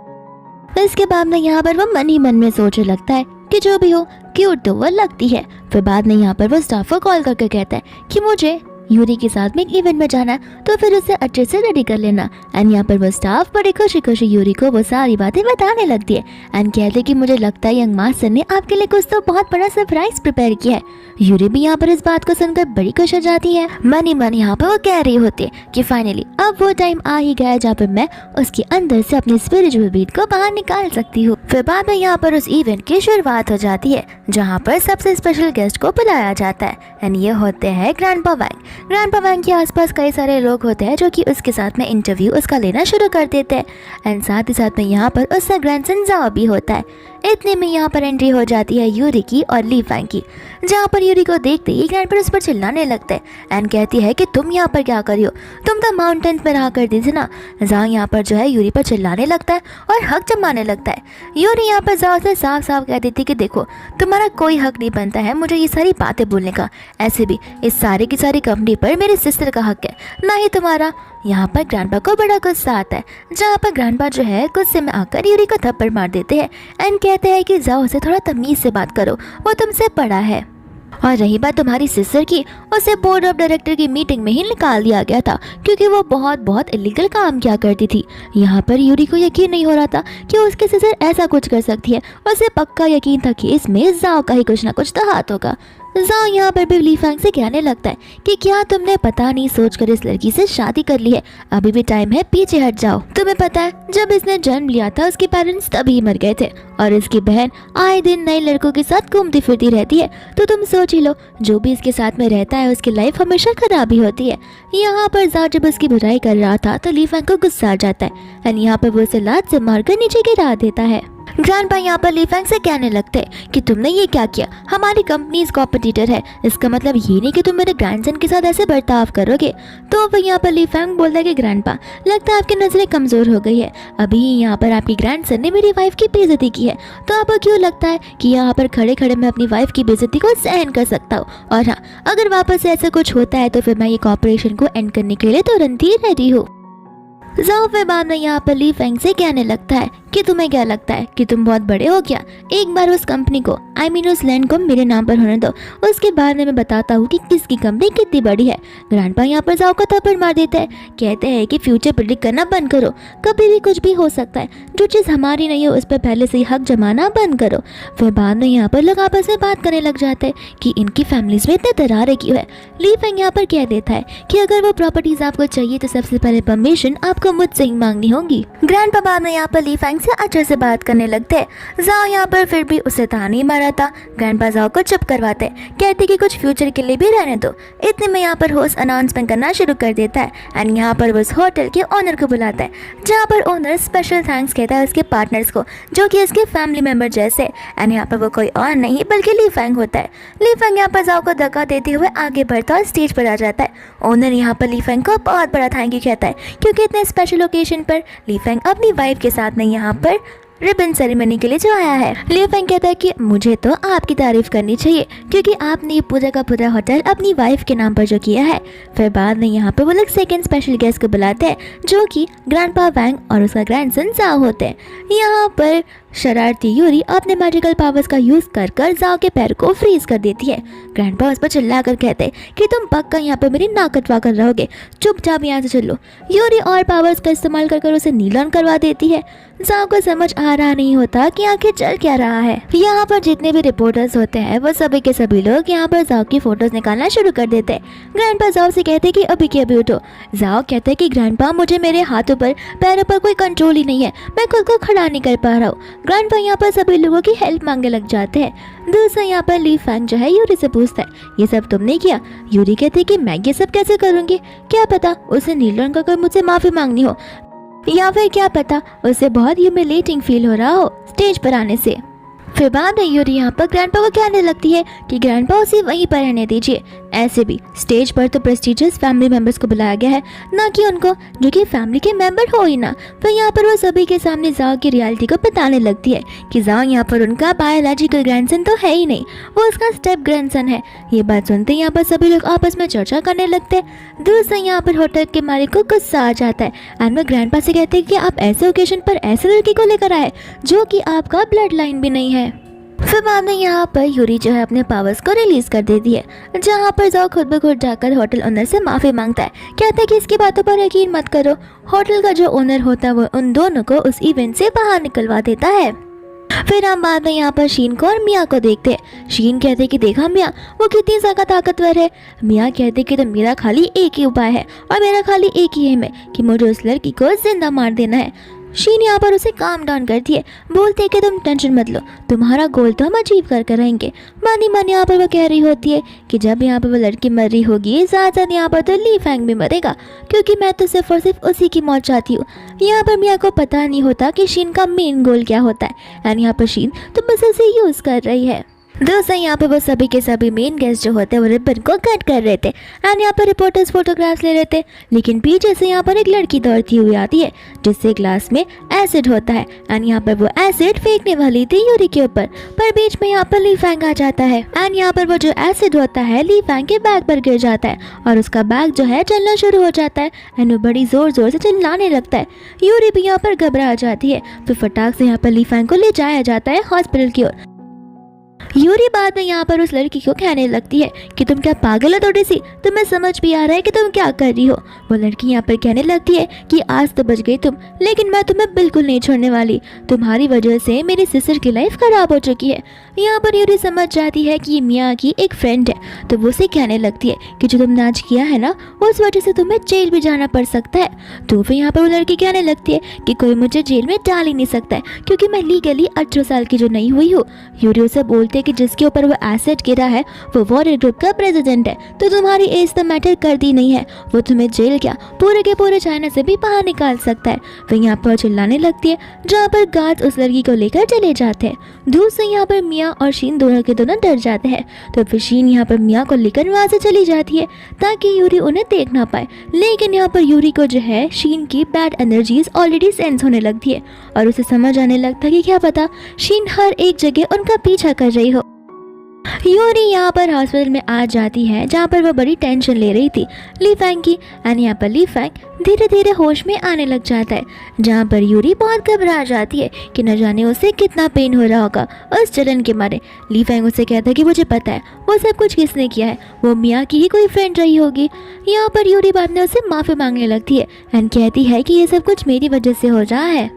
इसके बाद में यहाँ पर वो मन ही मन में सोचने लगता है कि जो भी हो क्यूट तो वो लगती है। फिर बाद में यहाँ पर वो स्टाफ को कॉल करके कहता है कि मुझे यूरी के साथ में एक इवेंट में जाना है, तो फिर उसे अच्छे से रेडी कर लेना। एंड यहाँ पर वो स्टाफ बड़ी खुशी यूरी को वो सारी बातें बताने लगती है एंड कहते कि मुझे लगता है यंग मास्टर ने आपके लिए कुछ तो बहुत बड़ा सरप्राइज प्रिपेयर किया है। यूरी भी यहाँ पर इस बात को सुनकर बड़ी खुश हो जाती है। मन ही मन यहाँ पर वो कह रही होती है कि फाइनली अब वो टाइम आ ही गया जहाँ पर मैं उसके अंदर से अपनी स्पिरिचुअल बीट को बाहर निकाल सकती हूँ। फिर बाद में यहाँ पर उस इवेंट की शुरुआत हो जाती है, जहाँ पर सबसे स्पेशल गेस्ट को बुलाया जाता है एंड ये होते हैं ग्रैंडपा वैंग। ग्रैंडपा वैंग के आसपास कई सारे लोग होते हैं जो कि उसके साथ में इंटरव्यू उसका लेना शुरू कर देते हैं एंड साथ ही साथ में यहाँ पर उसका ग्रैंडसन जाओ भी होता है। इतने में यहाँ पर एंट्री हो जाती है यूरी की और लीफेंग की, जहाँ पर यूरी को देखते ही ग्रैंडपा उस पर चिल्लाने लगता है एंड कहती है कि तुम यहाँ पर क्या कर रही हो, तुम तो माउंटेन्स में रहा करती थी ना। जाओ यहाँ पर जो है यूरी पर चिल्लाने लगता है और हक जमाने लगता है। यूरी यहाँ पर जाओ से साफ साफ कह देती कि देखो तुम्हारा कोई हक नहीं बनता है मुझे ये सारी बातें बोलने का, ऐसे भी इस सारी की सारी कंपनी पर मेरी सिस्टर का हक है, ना ही तुम्हारा। यहाँ पर ग्रैंडपा को बड़ा गुस्सा आता है, जहाँ पर ग्रैंडपा जो है गुस्से में आकर यूरी को थप्पड़ मार देते हैं एंड कहते हैं कि जाओ उसे थोड़ा तमीज से बात करो, वो तुमसे बड़ा है। और रही बात तुम्हारी सिस्टर की, उसे बोर्ड ऑफ डायरेक्टर की मीटिंग में ही निकाल दिया गया था क्योंकि वो बहुत इलीगल काम किया करती थी। यहाँ पर यूरी को यकीन नहीं हो रहा था कि उसकी सिस्टर ऐसा कुछ कर सकती है। उसे पक्का यकीन था कि इसमें जाओ का ही कुछ ना कुछ तो हाथ होगा। जाओ यहाँ पर भी लीफेंग से कहने लगता है कि क्या तुमने पता नहीं सोचकर इस लड़की से शादी कर ली है, अभी भी टाइम है, पीछे हट जाओ। तुम्हें पता है जब इसने जन्म लिया था उसके पेरेंट्स तभी मर गए थे और इसकी बहन आए दिन नए लड़कों के साथ घूमती फिरती रहती है, तो तुम सोच ही लो जो भी इसके साथ में रहता है उसकी लाइफ हमेशा खराब ही होती है। यहाँ पर जाओ जब उसकी बुराई कर रहा था तो लीफेंग को गुस्सा आ जाता है एंड यहाँ पर वो उसे लात से मारकर नीचे गिरा देता है। ग्रैंडपा यहाँ पर ली फेंग से कहने लगते कि तुमने ये क्या किया, हमारी कंपनी इस कॉम्पिटिटर है, इसका मतलब ये नहीं कि तुम मेरे ग्रैंडसन के साथ ऐसे बर्ताव करोगे। तो वह यहाँ पर ली फेंग बोलता है कि ग्रैंडपा, लगता है आपकी नजरें कमजोर हो गई है, अभी यहाँ पर आपकी ग्रैंडसन ने मेरी वाइफ की बेइज्जती की है, तो आपको क्यों लगता है कि यहाँ पर खड़े खड़े मैं अपनी वाइफ की बेइज्जती को सहन कर सकता हूँ? और हाँ, अगर वापस से ऐसा कुछ होता है तो फिर मैं ये कॉर्पोरेशन को एंड करने के लिए तुरंत ही रेडी हूँ। जाओ फिर बाद में यहाँ पर ली फेंग से कहने लगता है कि तुम्हें क्या लगता है कि तुम बहुत बड़े हो क्या? एक बार उस कंपनी को उस लैंड को मेरे नाम पर होने दो, उसके बाद में मैं बताता हूँ कि किसकी कंपनी कितनी बड़ी है। ग्रैंडपा यहाँ पर जाओ को थप्पड़ मार देता है, कहते हैं कि फ्यूचर प्रेडिक्ट करना बंद करो, कभी भी कुछ भी हो सकता है, जो चीज़ हमारी नहीं हो उस पर पहले से ही हक जमाना बंद करो। फिर बाद में यहाँ पर लोग आपस में बात करने लग जाते हैं कि इनकी फैमिलीज में इतने दरारें क्यों है। ली फेंग यहाँ पर कह देता है कि अगर वो प्रॉपर्टीज आपको चाहिए तो सबसे पहले परमिशन आपको मुझसे ही मांगनी होगी। ग्रैंडपा बाद में यहाँ पर ली फेंग से अच्छे से बात करने लगते हैं। जाओ यहाँ पर फिर भी उसे ताना नहीं मारा था। ग्रैंडपा जाओ को चुप करवाते, कहते कि कुछ फ्यूचर के लिए भी रहने दो। इतने में यहाँ पर होस्ट अनाउंसमेंट करना शुरू कर देता है एंड यहाँ पर वो उस होटल के ओनर को बुलाता है, जहाँ पर ओनर स्पेशल थैंक्स कहता है उसके पार्टनर्स को जो कि उसके फैमिली मेंबर जैसे। एंड यहाँ पर वो कोई और नहीं बल्कि ली फेंग होता है। ली फेंग यहाँ पर जाओ को धक्का देते हुए आगे बढ़ता और स्टेज पर आ जाता है। ओनर यहाँ पर ली फेंग को बहुत बड़ा थैंक यू कहता है, क्योंकि इतने स्पेशल ओकेजन पर ली फेंग अपनी वाइफ के साथ में यहाँ पर रिबन सेरेमनी के लिए जो आया है। ली फेंग कहता है कि मुझे तो आपकी तारीफ करनी चाहिए, क्योंकि आपने ये पूजा का पूरा होटल अपनी वाइफ के नाम पर जो किया है। फिर बाद में यहाँ पर वो लोग सेकंड स्पेशल गेस्ट को बुलाते हैं, जो कि ग्रैंडपा वैंग और उसका ग्रैंडसन जाओ होते हैं। यहाँ पर शरारती यूरी अपने मैजिकल पावर्स का यूज कर कर जाओ के पैर को फ्रीज कर देती है। ग्रैंडपा उस पर चिल्ला कर कहते हैं कि तुम पक्का यहाँ पर मेरी नाक कटवा कर रहोगे, चुपचाप यहाँ से चलो। यूरी और पावर्स का इस्तेमाल कर उसे नील ऑन करवा देती है। जाओ को समझ आ रहा नहीं होता कि आखिर चल क्या रहा है। यहाँ पर जितने भी रिपोर्टर्स होते हैं वो सभी के सभी लोग यहाँ पर जाओ की फोटोज निकालना शुरू कर देते हैं। ग्रैंडपा जाओ से कहते हैं कि अभी के अभी उठो। जाओ कहते हैं कि ग्रैंडपा, मुझे मेरे हाथों पर पैरों पर कोई कंट्रोल ही नहीं है, मैं खुद को खड़ा नहीं कर पा रहा हूँ। ग्रैंडपा यहाँ पर सभी लोगों की हेल्प मांगने लग जाते हैं। दूसरा यहाँ पर ली फेंग जो है यूरी से पूछता है, ये सब तुमने किया? यूरी कहती है कि मैं ये सब कैसे करूँगी, क्या पता उसे नील रंग का मुझसे माफी मांगनी हो, या फिर क्या पता उसे बहुत ह्यूमिलेटिंग फील हो रहा हो स्टेज पर आने से। फिर बाद में यूरी यहाँ पर ग्रैंडपा को कहने लगती है कि ग्रैंडपा उसे वहीं पर रहने दीजिए, ऐसे भी स्टेज पर तो प्रेस्टीजियस फैमिली मेंबर्स को बुलाया गया है, ना कि उनको जो कि फैमिली के मेंबर हो ही ना। फिर यहाँ पर वो सभी के सामने जाओ की रियलिटी को बताने लगती है कि जाओ यहाँ पर उनका बायोलॉजिकल ग्रैंडसन तो है ही नहीं, वो उसका स्टेप ग्रैंडसन है। ये बात सुनते यहाँ पर सभी लोग आपस में चर्चा करने लगते हैं। दूसरा यहाँ पर होटल के मालिक को गुस्सा आ जाता है एंड वो ग्रैंडपा से कहते हैं कि आप ऐसे ओकेजन पर ऐसे लड़की को लेकर आए जो कि आपका ब्लड लाइन भी नहीं है। फिर बाद में यहाँ पर यूरी जो है अपने पावर्स को रिलीज कर देती है, जहाँ पर जाओ खुद ब खुद जाकर होटल ओनर से माफी मांगता है, कहता है कि इसकी बातों पर यकीन मत करो। होटल का जो ओनर होता है वो उन दोनों को उस इवेंट से बाहर निकलवा देता है। फिर हम बाद में यहाँ पर शीन को और मिया को देखते हैं। शीन कहते हैं कि देखा मिया वो कितनी ज्यादा ताकतवर है। मिया कहते हैं कि तो मेरा खाली एक ही उपाय है और मेरा खाली एक ही एम है कि मुझे उस लड़की को जिंदा मार देना है। शीन यहाँ पर उसे काम डाउन करती है, बोलते है कि तुम टेंशन मत लो, तुम्हारा गोल तो हम अचीव कर रहेंगे। मानी मानी यहाँ पर वो कह रही होती है कि जब यहाँ पर वो लड़की मर रही होगी ज़्यादा यहाँ पर तो ली फेंग भी मरेगा, क्योंकि मैं तो सिर्फ और सिर्फ उसी की मौत चाहती हूँ। यहाँ पर मिया को पता नहीं होता कि शीन का मेन गोल क्या होता है एंड यहाँ पर शीन तो बस उसे यूज़ कर रही है। दोस्तों यहाँ पे वो सभी के सभी मेन गेस्ट जो होते हैं वो रिबन को कट कर रहे थे एंड यहाँ पर रिपोर्टर्स फोटोग्राफ्स ले रहे थे, लेकिन पीछे से यहाँ पर एक लड़की दौड़ती हुई आती है जिससे ग्लास में एसिड होता है एंड यहाँ पर वो एसिड फेंकने वाली थी यूरी के ऊपर, पर बीच में यहाँ पर ली फेंग आ जाता है एंड यहाँ पर वो जो एसिड होता है ली फेंग के बैग पर गिर जाता है और उसका बैग जो है जलना शुरू हो जाता है एंड वो बड़ी जोर जोर से चिल्लाने लगता है। यूरी भी यहाँ पर घबरा जाती है, फिर फटाक से यहाँ पर ली फेंग को ले जाया जाता है हॉस्पिटल की ओर। यूरी बाद में यहाँ पर उस लड़की को कहने लगती है कि तुम क्या पागल हो थोड़ी सी, तुम्हें समझ भी आ रहा है कि तुम क्या कर रही हो। वो लड़की यहाँ पर कहने लगती है कि आज तो बच गई तुम, लेकिन मैं तुम्हें बिल्कुल नहीं छोड़ने वाली, तुम्हारी वजह से मेरी सिस्टर की लाइफ खराब हो चुकी है। यहाँ पर यूरी समझ जाती है कि ये मिया की एक फ्रेंड है, तो वो उसे कहने लगती है कि जो तुमने आज किया है ना उस वजह से तुम्हें जेल भी जाना पड़ सकता है। तो फिर यहाँ पर वो लड़की कहने लगती है कि कोई मुझे जेल में डाल ही नहीं सकता है, क्योंकि मैं लीगली 18 साल की जो नहीं हुई हूँ। यूरी उसे बोलते कि जिसके ऊपर वो एसिड गिरा है वो वॉरियर ग्रुप का प्रेसिडेंट है, तो तुम्हारी एज तो मैटर करती नहीं है, वो तुम्हें जेल क्या पूरे के पूरे चाइना से भी बाहर निकाल सकता है। वह यहाँ पर चिल्लाने लगती है, जहाँ पर गार्ड्स उस लड़की को लेकर चले जाते हैं। दूर से यहाँ पर मिया और शीन दोनों के दोनों डर जाते हैं, तो फिर शीन यहाँ पर मिया को लेकर वहाँ से चली जाती है ताकि यूरी उन्हें देख ना पाए। लेकिन यहाँ पर यूरी को जो है शीन की बैड एनर्जीज ऑलरेडी सेंस होने लगती है और उसे समझ आने लगता है कि क्या पता शीन हर एक जगह उनका पीछा कर रही हो। यूरी यहाँ पर हॉस्पिटल में आ जाती है जहाँ पर वो बड़ी टेंशन ले रही थी ली फैंग की, एंड यहाँ पर ली फैंग धीरे धीरे होश में आने लग जाता है, जहाँ पर यूरी बहुत घबरा जाती है कि न जाने उसे कितना पेन हो रहा होगा उस जलन के मारे। ली फैंग उसे कहता है कि मुझे पता है वो सब कुछ किसने किया है, वो मिया की ही कोई फ्रेंड रही होगी। यहाँ पर यूरी बाद में उसे माफ़ी मांगने लगती है एंड कहती है कि ये सब कुछ मेरी वजह से हो रहा है।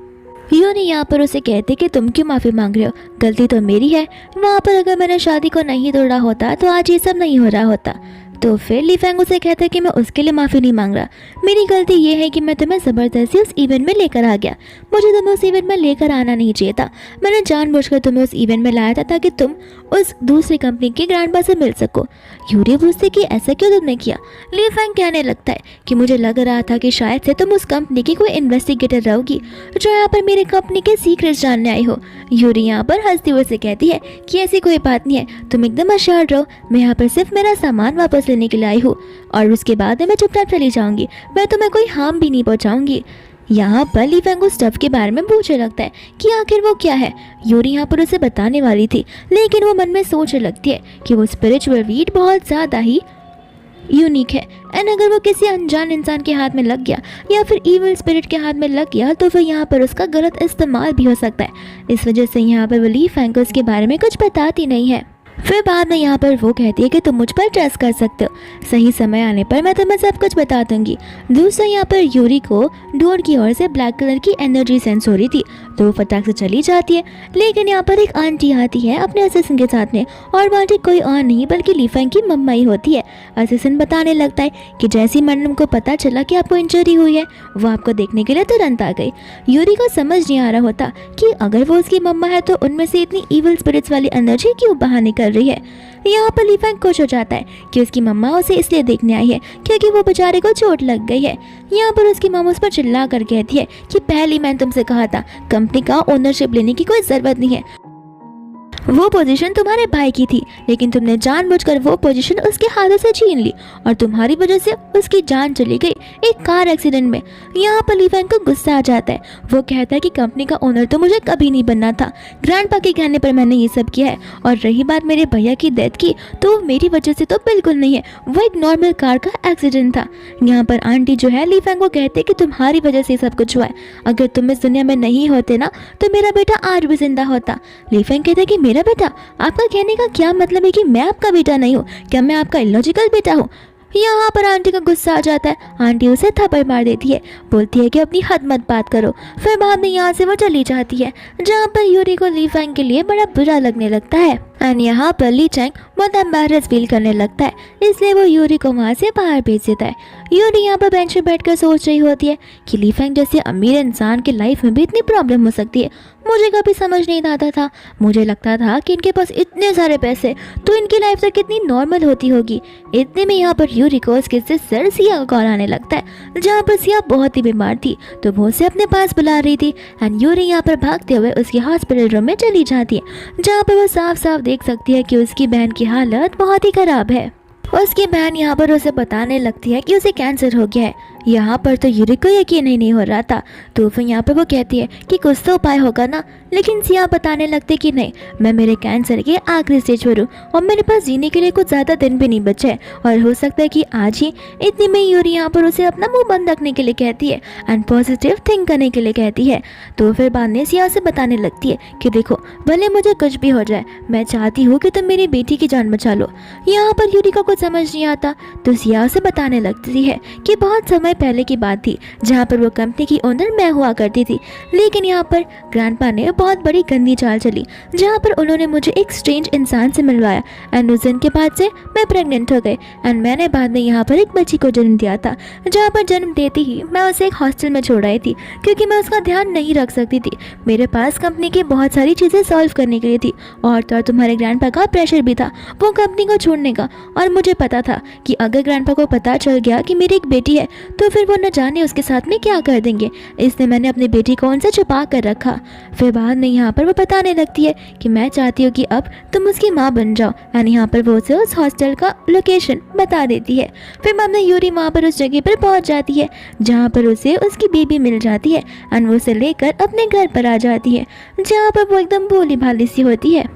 यूनी यहाँ पर उसे कहते कि तुम क्यों माफ़ी मांग रहे हो, गलती तो मेरी है, वहाँ पर अगर मैंने शादी को नहीं तोड़ा होता तो आज ये सब नहीं हो रहा होता। तो फिर ली फैंग उसे कहता है कि मैं उसके लिए माफ़ी नहीं मांग रहा, मेरी गलती ये है कि मैं तुम्हें ज़बरदस्ती उस इवेंट में लेकर आ गया, मुझे तुम्हें उस इवेंट में लेकर आना नहीं चाहिए था, मैंने जानबूझकर तुम्हें उस इवेंट में लाया था ताकि तुम उस दूसरी कंपनी के ग्रैंडपा से मिल सको। यूरी पूछते कि ऐसा क्यों तुमने किया। ली फैंग कहने लगता है कि मुझे लग रहा था कि शायद से तुम उस कंपनी की कोई इन्वेस्टिगेटर रहोगी जो यहाँ पर मेरे कंपनी के सीक्रेट्स जानने आई हो। यूरी यहाँ पर हंसती हुई से कहती है कि ऐसी कोई बात नहीं है, तुम एकदम अशार रहो, मैं यहाँ पर सिर्फ मेरा सामान वापस लेने के लिए आई हूँ और उसके बाद मैं चुपचाप चली जाऊंगी, मैं तुम्हें कोई हार्म भी नहीं पहुँचाऊंगी। यहाँ पर ली फैंग उस स्टफ के बारे में पूछने लगता है कि आखिर वो क्या है। यूरी यहाँ पर उसे बताने वाली थी लेकिन वो मन में सोचने लगती है कि वो स्पिरिचुअल वीड बहुत ज़्यादा ही यूनिक है एंड अगर वो किसी अनजान इंसान के हाथ में लग गया या फिर इविल स्पिरिट के हाथ में लग गया तो फिर यहाँ पर उसका गलत इस्तेमाल भी हो सकता है। इस वजह से यहाँ पर वो ली फैंग को उसके बारे में कुछ बताती नहीं है। फिर बाद में यहाँ पर वो कहती है कि तुम मुझ पर ट्रस्ट कर सकते हो, सही समय आने पर मैं तुम्हें सब कुछ बता दूंगी। दूसरा यहाँ पर यूरी को डोर की ओर से ब्लैक कलर की एनर्जी सेंस हो रही थी तो वो फटाक से चली जाती है। लेकिन यहाँ पर एक आंटी आती है अपने असिस्टेंट के साथ में और वो आंटी कोई और नहीं बल्कि ली फैंग की मम्मा ही होती है। असिस्टेंट बताने लगता है कि जैसी मैडम को पता चला कि आपको इंजरी हुई है वो आपको देखने के लिए तुरंत आ गई। यूरी को समझ नहीं आ रहा होता कि अगर वो उसकी मम्मा है तो उनमें से इतनी इविल स्पिरिट्स वाली एनर्जी क्यों बाहर निकल रही है। यहाँ पर ली फैंग खुश हो जाता है कि उसकी मम्मा उसे इसलिए देखने आई है क्योंकि वो बेचारे को चोट लग गई है। यहाँ पर उसकी मम्मा उस पर चिल्ला कर कहती है कि पहले मैंने तुमसे कहा था कंपनी का ओनरशिप लेने की कोई जरूरत नहीं है, वो पोजीशन तुम्हारे भाई की थी लेकिन तुमने जानबूझकर वो पोजीशन उसके हाथों से छीन ली और तुम्हारी वजह से उसकी जान चली गई एक कार एक्सीडेंट में। यहाँ पर ली फैंग को गुस्सा आ जाता है, वो कहता है कि कंपनी का ओनर तो मुझे कभी नहीं बनना था, ग्रैंडपा के कहने पर मैंने ये सब किया है और रही बात मेरे भैया की डेथ की तो मेरी वजह से तो बिल्कुल नहीं है, वो एक नॉर्मल कार का एक्सीडेंट था। यहाँ पर आंटी जो है ली फैंग को कहते कि तुम्हारी वजह से सब कुछ हुआ है, अगर तुम इस दुनिया में नहीं होते ना तो मेरा बेटा आज भी जिंदा होता। ली फैंग कहते कि मेरा बेटा, आपका कहने का क्या मतलब है कि मैं आपका बेटा नहीं हूँ, क्या मैं आपका इलॉजिकल बेटा हूँ। यहाँ पर आंटी का गुस्सा आ जाता है, आंटी उसे थप्पड़ मार देती है, बोलती है कि अपनी हद मत बात करो। फिर बाद में यहाँ से वो चली जाती है जहाँ पर यूरी को ली फैंग के लिए बड़ा बुरा लगने लगता है एंड यहाँ पर ली चैंग बहुत एम्बैरेस फील करने लगता है, इसलिए वो यूरी को वहाँ से बाहर भेज देता है। यूरी यहाँ पर बेंच पे बैठकर सोच रही होती है कि ली फैंग जैसे अमीर इंसान की लाइफ में भी इतनी प्रॉब्लम हो सकती है, मुझे कभी समझ नहीं आता था। मुझे लगता था कि इनके पास इतने सारे पैसे तो इनकी लाइफ तो कितनी नॉर्मल होती होगी। इतने में यहाँ पर यूरी को उसके सिस्टर सिया का कॉल आने लगता है, जहाँ पर सिया बहुत ही बीमार थी तो वो उसे अपने पास बुला रही थी एंड यूरी यहाँ पर भागते हुए उसके हॉस्पिटल रूम में चली जाती है, जहाँ पर वो साफ साफ देख सकती है कि उसकी बहन की हालत बहुत ही खराब है। उसकी बहन यहाँ पर उसे बताने लगती है कि उसे कैंसर हो गया है। यहाँ पर तो यूरी को यकीन ही नहीं हो रहा था, तो फिर यहाँ पर वो कहती है कि कुछ तो उपाय होगा ना, लेकिन सिया बताने लगते कि नहीं, मैं मेरे कैंसर के आखिरी स्टेज पर हूँ और मेरे पास जीने के लिए कुछ ज़्यादा दिन भी नहीं बचे और हो सकता है कि आज ही। इतनी में यूरी यहाँ पर उसे अपना मुंह बंद रखने के लिए कहती है एंड पॉजिटिव थिंक करने के लिए कहती है। तो फिर बाद में सिया से बताने लगती है कि देखो भले मुझे कुछ भी हो जाए, मैं चाहती हूँ कि तुम मेरी बेटी की जान बचा लो। यहाँ पर यूरी को कुछ समझ नहीं आता तो सिया से बताने लगती है कि बहुत समय पहले की बात थी जहाँ पर वो कंपनी की ओनर मैं हुआ करती थी। लेकिन यहाँ पर ग्रैंडपा ने बहुत बड़ी गंदी चाल चली जहाँ पर उन्होंने मुझे एक स्ट्रेंज इंसान से मिलवाया एंड उस दिन के बाद से मैं प्रेग्नेंट हो गई एंड मैंने बाद में यहाँ पर एक बच्ची को जन्म दिया था, जहाँ पर जन्म देते ही मैं उसे एक हॉस्टल में छोड़ आई थी क्योंकि मैं उसका ध्यान नहीं रख सकती थी। मेरे पास कंपनी की बहुत सारी चीज़ें सॉल्व करने के लिए थी और तो और तुम्हारे ग्रैंडपा का प्रेशर भी था वो कंपनी को छोड़ने का। और मुझे पता था कि अगर ग्रैंडपा को पता चल गया कि मेरी एक बेटी है तो फिर वो न जाने उसके साथ में क्या कर देंगे, इसलिए मैंने अपनी बेटी को उनसे छुपा कर रखा। फिर बाद में यहाँ पर वो बताने लगती है कि मैं चाहती हूँ कि अब तुम उसकी माँ बन जाओ एंड यहाँ पर वो उसे उस हॉस्टल का लोकेशन बता देती है। फिर बाद में यूरी वहाँ पर उस जगह पर पहुँच जाती है जहाँ पर उसे उसकी बेबी मिल जाती है एंड वो उसे लेकर अपने घर पर आ जाती है जहाँ पर वो एकदम भोली भाली सी होती है।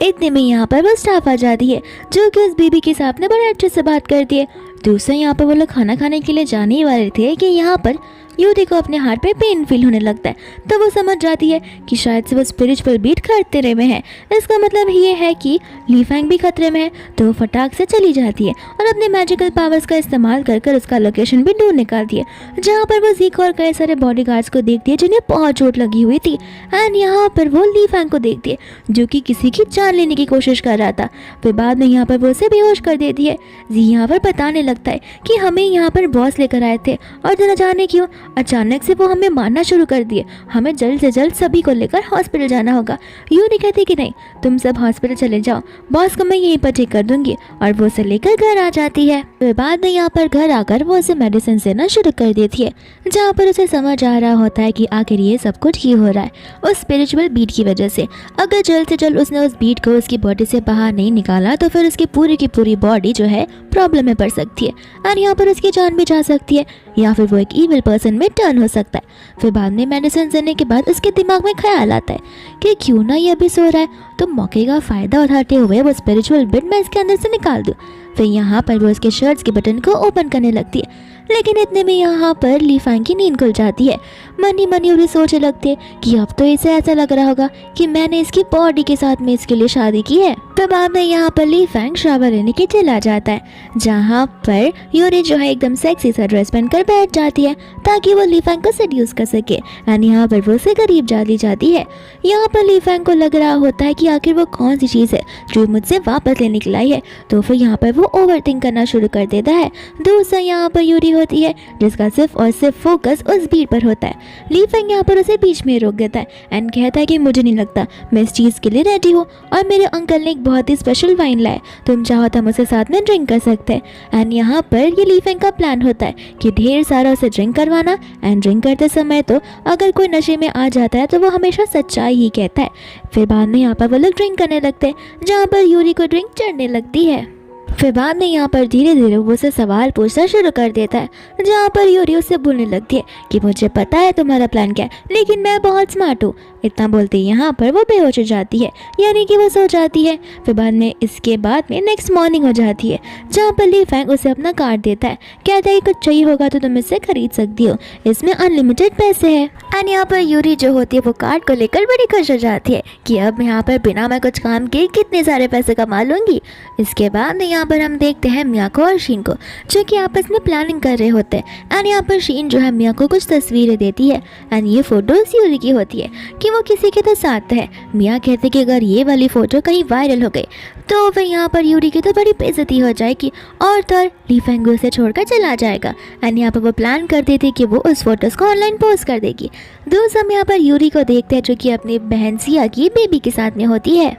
इतने में यहाँ पर वो स्टाफ आ जाती है जो कि उस बीबी के साथ में बड़े अच्छे से बात करती है। दूसरा यहाँ पर वो लोग खाना खाने के लिए जाने ही वाले थे कि यहाँ पर यूरी को अपने हार्ट पे पेन फील होने लगता है। तो वो समझ जाती है कि शायद से वो स्पिरिचुअल बीट खतरे में है, इसका मतलब ये है कि ली फैंग भी खतरे में है। तो वो फटाक से चली जाती है और अपने मैजिकल पावर्स का इस्तेमाल कर उसका लोकेशन भी ढूंढ निकालती है जहाँ पर वो ज़ीको और कई सारे बॉडीगार्ड्स को देखती है जिन्हें बहुत चोट लगी हुई थी एंड यहाँ पर वो ली फैंग को देखती है जो कि किसी की जान लेने की कोशिश कर रहा था। फिर बाद में यहाँ पर वो उसे बेहोश कर देती है। जी यहाँ पर बताने लगता है कि हमें यहाँ पर बॉस लेकर आए थे और न जाने क्यों अचानक से वो हमें मारना शुरू कर दिए, हमें जल्द से जल्द सभी को लेकर हॉस्पिटल जाना होगा। यूरी कहती कि नहीं तुम सब हॉस्पिटल चले जाओ, बॉस को मैं यहीं पर ठीक कर दूंगी और वो उसे लेकर घर आ जाती है। फिर बाद में यहाँ पर घर आकर वो उसे मेडिसिन देना शुरू कर देती है जहाँ पर उसे समझ आ रहा होता है कि आखिर ये सब कुछ ही हो रहा है उस स्पिरिचुअल बीट की वजह से। अगर जल्द से जल्द उसने उस बीट को उसकी बॉडी से बाहर नहीं निकाला तो फिर उसकी पूरी की पूरी बॉडी जो है प्रॉब्लम में पड़ सकती है और यहाँ पर उसकी जान भी जा सकती है या फिर वो एक ईविल पर्सन में टर्न हो सकता है। फिर बाद में मेडिसिन देने के बाद उसके दिमाग में ख्याल आता है कि क्यों ना ये अभी सो रहा है तो मौके का फ़ायदा उठाते हुए वो स्पिरिचुअल बिट मैं इसके अंदर से निकाल दूँ। फिर यहाँ पर वो उसके शर्ट्स के बटन को ओपन करने लगती है लेकिन इतने में यहाँ पर ली फैंग की नींद खुल जाती है। मनी मनी उसे सोचने लगती है कि अब तो इसे ऐसा लग रहा होगा कि मैंने इसकी बॉडी के साथ में इसके लिए शादी की है। तो बाद में यहाँ पर ली फैंग शावर लेने के चला जाता है जहाँ पर यूरी जो है एकदम सेक्सी सा ड्रेस पहनकर बैठ जाती है ताकि वो ली फैंग को सेड्यूस कर सके एंड यहाँ पर वो उसे करीब जाती जाती है। यहाँ पर ली फैंग को लग रहा होता है कि आखिर वो कौन सी चीज़ है जो मुझसे वापस लेने के लाई है। तो फिर यहाँ पर वो ओवर थिंक करना शुरू कर देता है। दूसरा यहाँ पर यूरी होती है जिसका सिर्फ और सिर्फ फोकस उस बीट पर होता है। ली फैंग यहाँ पर उसे बीच में रोक देता है एंड कहता है कि मुझे नहीं लगता मैं इस चीज़ के लिए रेडी हूँ और मेरे अंकल ने एक बहुत ही स्पेशल वाइन लाया, तुम चाहो तो हम उसे साथ में ड्रिंक कर सकते हैं। एंड यहाँ पर ये ली फैंग का प्लान होता है कि ढेर सारा उसे ड्रिंक करवाना एंड ड्रिंक करते समय तो अगर कोई नशे में आ जाता है तो वो हमेशा सच्चाई ही कहता है। फिर बाद में यहाँ पर वो लोग ड्रिंक करने लगते हैं जहाँ पर यूरी को ड्रिंक चढ़ने लगती है। फिर बाद में यहाँ पर धीरे धीरे वो उसे सवाल पूछना शुरू कर देता है जहाँ पर यूरी उससे बोलने लगती है कि मुझे पता है तुम्हारा प्लान क्या है लेकिन मैं बहुत स्मार्ट हूँ। इतना बोलते ही यहाँ पर वो बेहोश हो जाती है यानी कि वो सो जाती है। फिर बाद में इसके बाद में नेक्स्ट मॉर्निंग हो जाती है जहाँ पर ली फैंग उसे अपना कार्ड देता है, कहता है कुछ चाहिए होगा तो तुम इससे खरीद सकती हो, इसमें अनलिमिटेड पैसे हैं। एंड यहाँ पर यूरी जो होती है वो कार्ड को लेकर बड़ी खुश हो जाती है कि अब यहाँ पर बिना मैं कुछ काम किए कितने सारे पैसे कमा लूँगी। इसके बाद में यहाँ पर हम देखते हैं मियाको और शीन को जो कि आपस में प्लानिंग कर रहे होते हैं। एंड यहाँ पर शीन जो है मिया को कुछ तस्वीरें देती है एंड ये फोटोज यूरी की होती है कि वो किसी के तो साथ है। मिया कहते कि अगर ये वाली फ़ोटो कहीं वायरल हो गई तो फिर यहाँ पर यूरी की तो बड़ी बेइज्जती हो जाएगी और तो ली फैंग उसे छोड़कर चला जाएगा। एंड यहाँ पर वो प्लान कर देती कि वो उस फोटोज़ को ऑनलाइन पोस्ट कर देगी। दूसरा हम यहाँ पर यूरी को देखते हैं जो कि अपनी बहन सिया की बेबी के साथ में होती है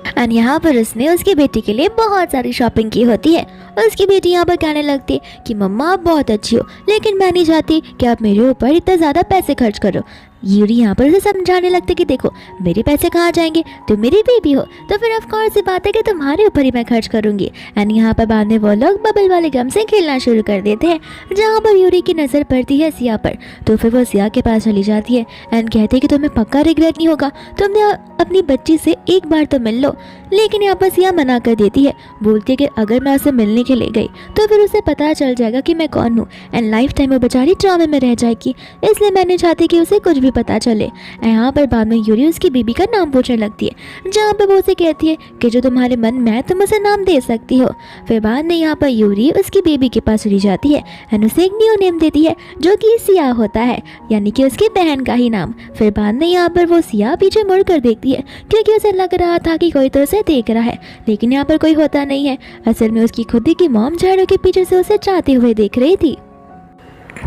एंड यहाँ पर उसने उसकी बेटी के लिए बहुत सारी शॉपिंग की होती है। उसकी बेटी यहाँ पर कहने लगती है कि मम्मा आप बहुत अच्छी हो लेकिन मैं नहीं चाहती कि आप मेरे ऊपर इतना ज़्यादा पैसे खर्च करो। यूरी यहाँ पर उसे समझाने लगते कि देखो मेरे पैसे कहाँ जाएंगे, तुम मेरी बेबी हो तो फिर ऑफ कोर्स सी बात है कि तुम्हारे ऊपर ही मैं खर्च करूँगी। एंड यहाँ पर बाद में वो लोग बबल वाले गम से खेलना शुरू कर देते हैं जहाँ पर यूरी की नज़र पड़ती है सिया पर। तो फिर वो सिया के पास चली जाती है एंड कहती है कि तुम्हें पक्का रिग्रेट नहीं होगा, तुमने अपनी बच्ची से एक बार तो मिल लो। लेकिन यहाँ पर सिया मना कर देती है, बोलती है कि अगर मैं उसे मिलने के लिए गई तो फिर उसे पता चल जाएगा कि मैं कौन हूँ एंड लाइफ टाइम वो बेचारी ट्रॉमे में रह जाएगी, इसलिए मैं नहीं चाहती कि उसे कुछ भी पता चले। यहाँ पर बाद में यूरी उसकी बीबी का नाम पूछने लगती है, जहाँ पर वो उसे कहती है कि जो तुम्हारे मन में है तुम उसे नाम दे सकती हो। फिर बाद में यहाँ पर यूरी उसकी बेबी के पास चली जाती है एंड उसे एक न्यू नेम देती है जो कि सिया होता है, यानी कि उसकी बहन का ही नाम। फिर बाद में यहाँ पर वो सिया पीछे मुड़ कर देखती है क्योंकि उसे लग रहा था कि कोई तो उसे देख रहा है, लेकिन यहाँ पर कोई होता नहीं है। असल में उसकी खुद ही की मॉम झाड़ू के पीछे से उसे चाहते हुए देख रही थी।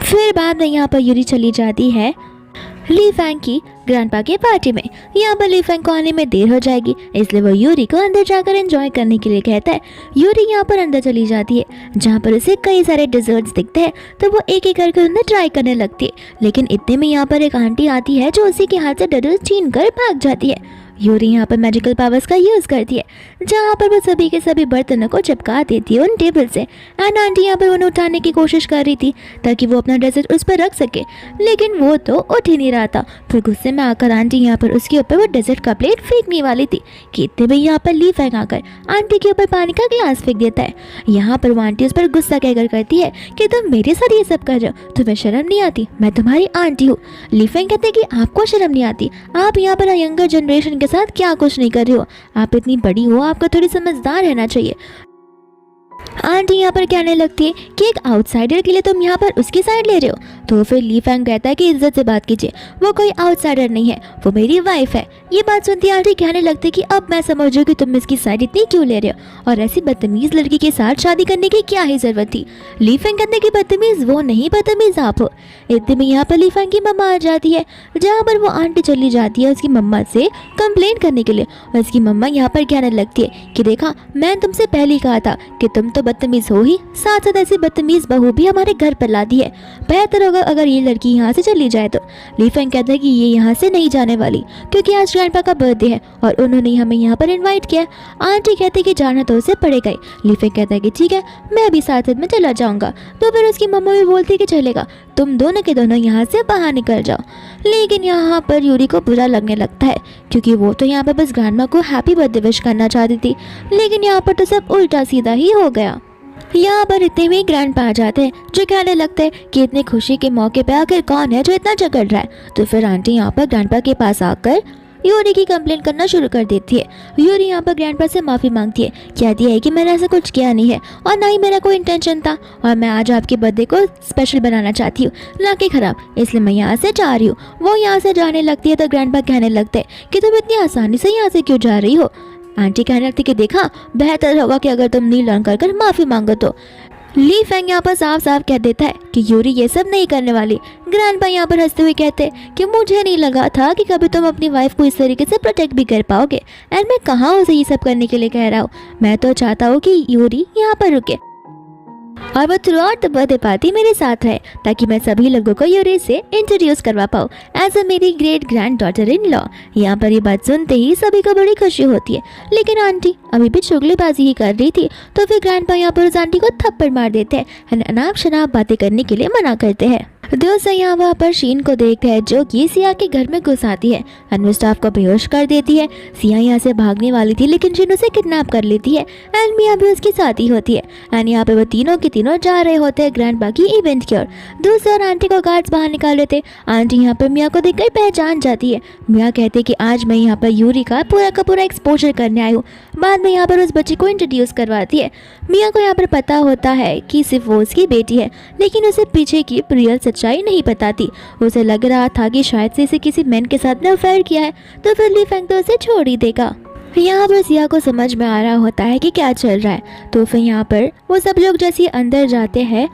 फिर बाद में यहाँ पर यूरी चली जाती है ली फैंग की ग्रैंडपा के पार्टी में। यहाँ पर ली फैंग को आने में देर हो जाएगी, इसलिए वो यूरी को अंदर जाकर एंजॉय करने के लिए कहता है। यूरी यहाँ पर अंदर चली जाती है, जहाँ पर उसे कई सारे डिजर्ट्स दिखते हैं, तो वो एक एक करके उन्हें ट्राई करने लगती है। लेकिन इतने में यहाँ पर एक आंटी आती है जो उसी के हाथ से डडल छीन कर भाग जाती है। यूरी यहाँ पर मैजिकल पावर्स का यूज़ करती है, जहाँ पर वो सभी के सभी बर्तनों को चिपका देती है उन टेबल से। एंड आंटी यहाँ पर उन्हें उठाने की कोशिश कर रही थी ताकि वो अपना डेजर्ट उस पर रख सके, लेकिन वो तो उठ ही नहीं रहा था। फिर गुस्से में आकर आंटी यहाँ पर उसके ऊपर वो डेजर्ट का प्लेट फेंकने वाली थी कि इतने में यहाँ पर ली फैंग आकर आंटी के ऊपर पानी का गिलास फेंक देता है। यहाँ पर वो आंटी उस पर गुस्सा कहकर करती है कि तुम मेरे साथ ये सब कर रहे हो, तुम्हें शर्म नहीं आती? मैं तुम्हारी आंटी हूँ। ली फैंग कहते कि आपको शर्म नहीं आती? आप यहाँ पर यंगर जनरेशन के साथ क्या कुछ नहीं कर रही हो? आप इतनी बड़ी हो, आपको थोड़ी समझदार रहना चाहिए। आंटी यहाँ पर कहने लगती है कि एक आउटसाइडर के लिए तुम यहाँ पर उसकी साइड ले रहे हो। तो फिर ली फैंग कहता है कि इज्जत से बात कीजिए, वो कोई आउटसाइडर नहीं है, वो मेरी वाइफ है। ये बात सुनती आंटी कहने लगती है कि अब मैं समझ रही कि तुम इसकी साइड इतनी क्यों ले रहे हो और ऐसी बदतमीज लड़की के साथ शादी करने की क्या ही जरूरत थी। ली फैंग कहते कि बदतमीज वो नहीं, बदतमीज आप हो। इतने में यहाँ पर ली फैंग की मम्मा आ जाती है, जहाँ पर वो आंटी चली जाती है उसकी मम्मा से कंप्लेंट करने के लिए। और उसकी मम्मा यहाँ पर कहने लगती है कि देखा, मैं तुमसे पहले ही कहा था कि तुम तो बदतमीज हो ही, साथ साथ ऐसी बदतमीज बहू भी हमारे घर पर ला दी है। बेहतर होगा अगर ये लड़की यहाँ से चली जाए तो। ली फैंग कहता है कि ये यहाँ से नहीं जाने वाली क्योंकि आज ग्रैंडपा का बर्थडे है और उन्होंने हमें यहाँ पर इनवाइट किया। आंटी कहती है कि जाना तो उसे पड़ेगा ही। ली फैंग कहता है कि ठीक है, मैं भी साथ में चला जाऊँगा। तो फिर उसकी मम्मा भी बोलती है कि चलेगा, तुम दोनों के दोनों यहाँ से बाहर निकल जाओ। लेकिन यहाँ पर यूरी को बुरा लगने लगता है क्योंकि वो तो यहाँ पर बस ग्रैंडमा को हैप्पी बर्थडे विश करना चाहती थी, लेकिन यहाँ पर तो सब उल्टा सीधा ही हो गया। यहाँ पर इतने में ग्रैंडपा आ जाते हैं जो कहने लगते हैं कि इतने खुशी के मौके पे आकर कौन है जो इतना झगड़ रहा है। तो फिर आंटी यहाँ पर ग्रैंडपा के पास आकर यूरी की कंप्लेंट करना शुरू कर देती है। यूरी यहाँ पर ग्रैंडपा से माफ़ी मांगती है, कहती है कि मैंने ऐसा कुछ किया नहीं है और ना ही मेरा कोई इंटेंशन था और मैं आज आपके बर्थडे को स्पेशल बनाना चाहती हूँ, ना कि ख़राब, इसलिए मैं यहाँ से जा रही हूँ। वो यहाँ से जाने लगती है तो ग्रैंडपा कहने लगते हैं कि तुम इतनी आसानी से यहाँ से क्यों जा रही हो। आंटी कहने लगती कि देखा, बेहतर होगा कि अगर तुम नी लर्न कर माफ़ी मांगो तो। ली फैंग यहाँ पर साफ साफ कह देता है कि यूरी ये सब नहीं करने वाली। ग्रैंडपा यहाँ पर हंसते हुए कहते कि मुझे नहीं लगा था कि कभी तुम अपनी वाइफ को इस तरीके से प्रोटेक्ट भी कर पाओगे, एंड मैं कहाँ उसे ये सब करने के लिए कह रहा हूँ। मैं तो चाहता हूँ कि यूरी यहाँ पर रुके और वो through out the birthday party मेरे साथ रहे ताकि मैं सभी लोगों को यूरी से इंट्रोड्यूस करवा पाऊँ एज अ मेरी great grand daughter in law. यहाँ पर ये बात सुनते ही सभी को बड़ी खुशी होती है, लेकिन आंटी अभी भी चुगलीबाजी ही कर रही थी। तो फिर ग्रैंडपा यहाँ पर उस आंटी को थप्पड़ मार देते हैं, अनाप शनाप बातें करने के लिए मना करते हैं। दोस्तों यहाँ वहाँ पर शीन को देखते हैं जो कि सिया के घर में घुस आती है, अन्वी स्टाफ को बेहोश कर देती है। सिया यहाँ से भागने वाली थी लेकिन शीन उसे किडनैप कर लेती है एंड मिया भी उसकी साथी होती है एंड यहाँ पे वो तीनों के तीनों जा रहे होते हैं ग्रैंडपा की इवेंट की ओर। दूसरी ओर आंटी को गार्ड्स बाहर निकाल लेते। आंटी यहाँ पर मिया को देखकर पहचान जाती है। मिया कहते कि आज मैं यहाँ पर यूरी का पूरा एक्सपोजर करने आई हूँ। बाद में यहाँ पर उस बच्चे को इंट्रोड्यूस करवाती है। मिया को यहाँ पर पता होता है कि सिर्फ वो उसकी बेटी है, लेकिन उसे पीछे की रियल सच्चाई नहीं पता थी। उसे लग रहा था कि शायद से इसे किसी मैन के साथ ने अफेयर किया है, तो फिर ली फैंग तो उसे छोड़ ही देगा। यहाँ पर सिया को समझ में आ रहा होता है कि क्या चल रहा है। तो फिर यहाँ पर वो सब लोग जैसे अंदर जाते हैं,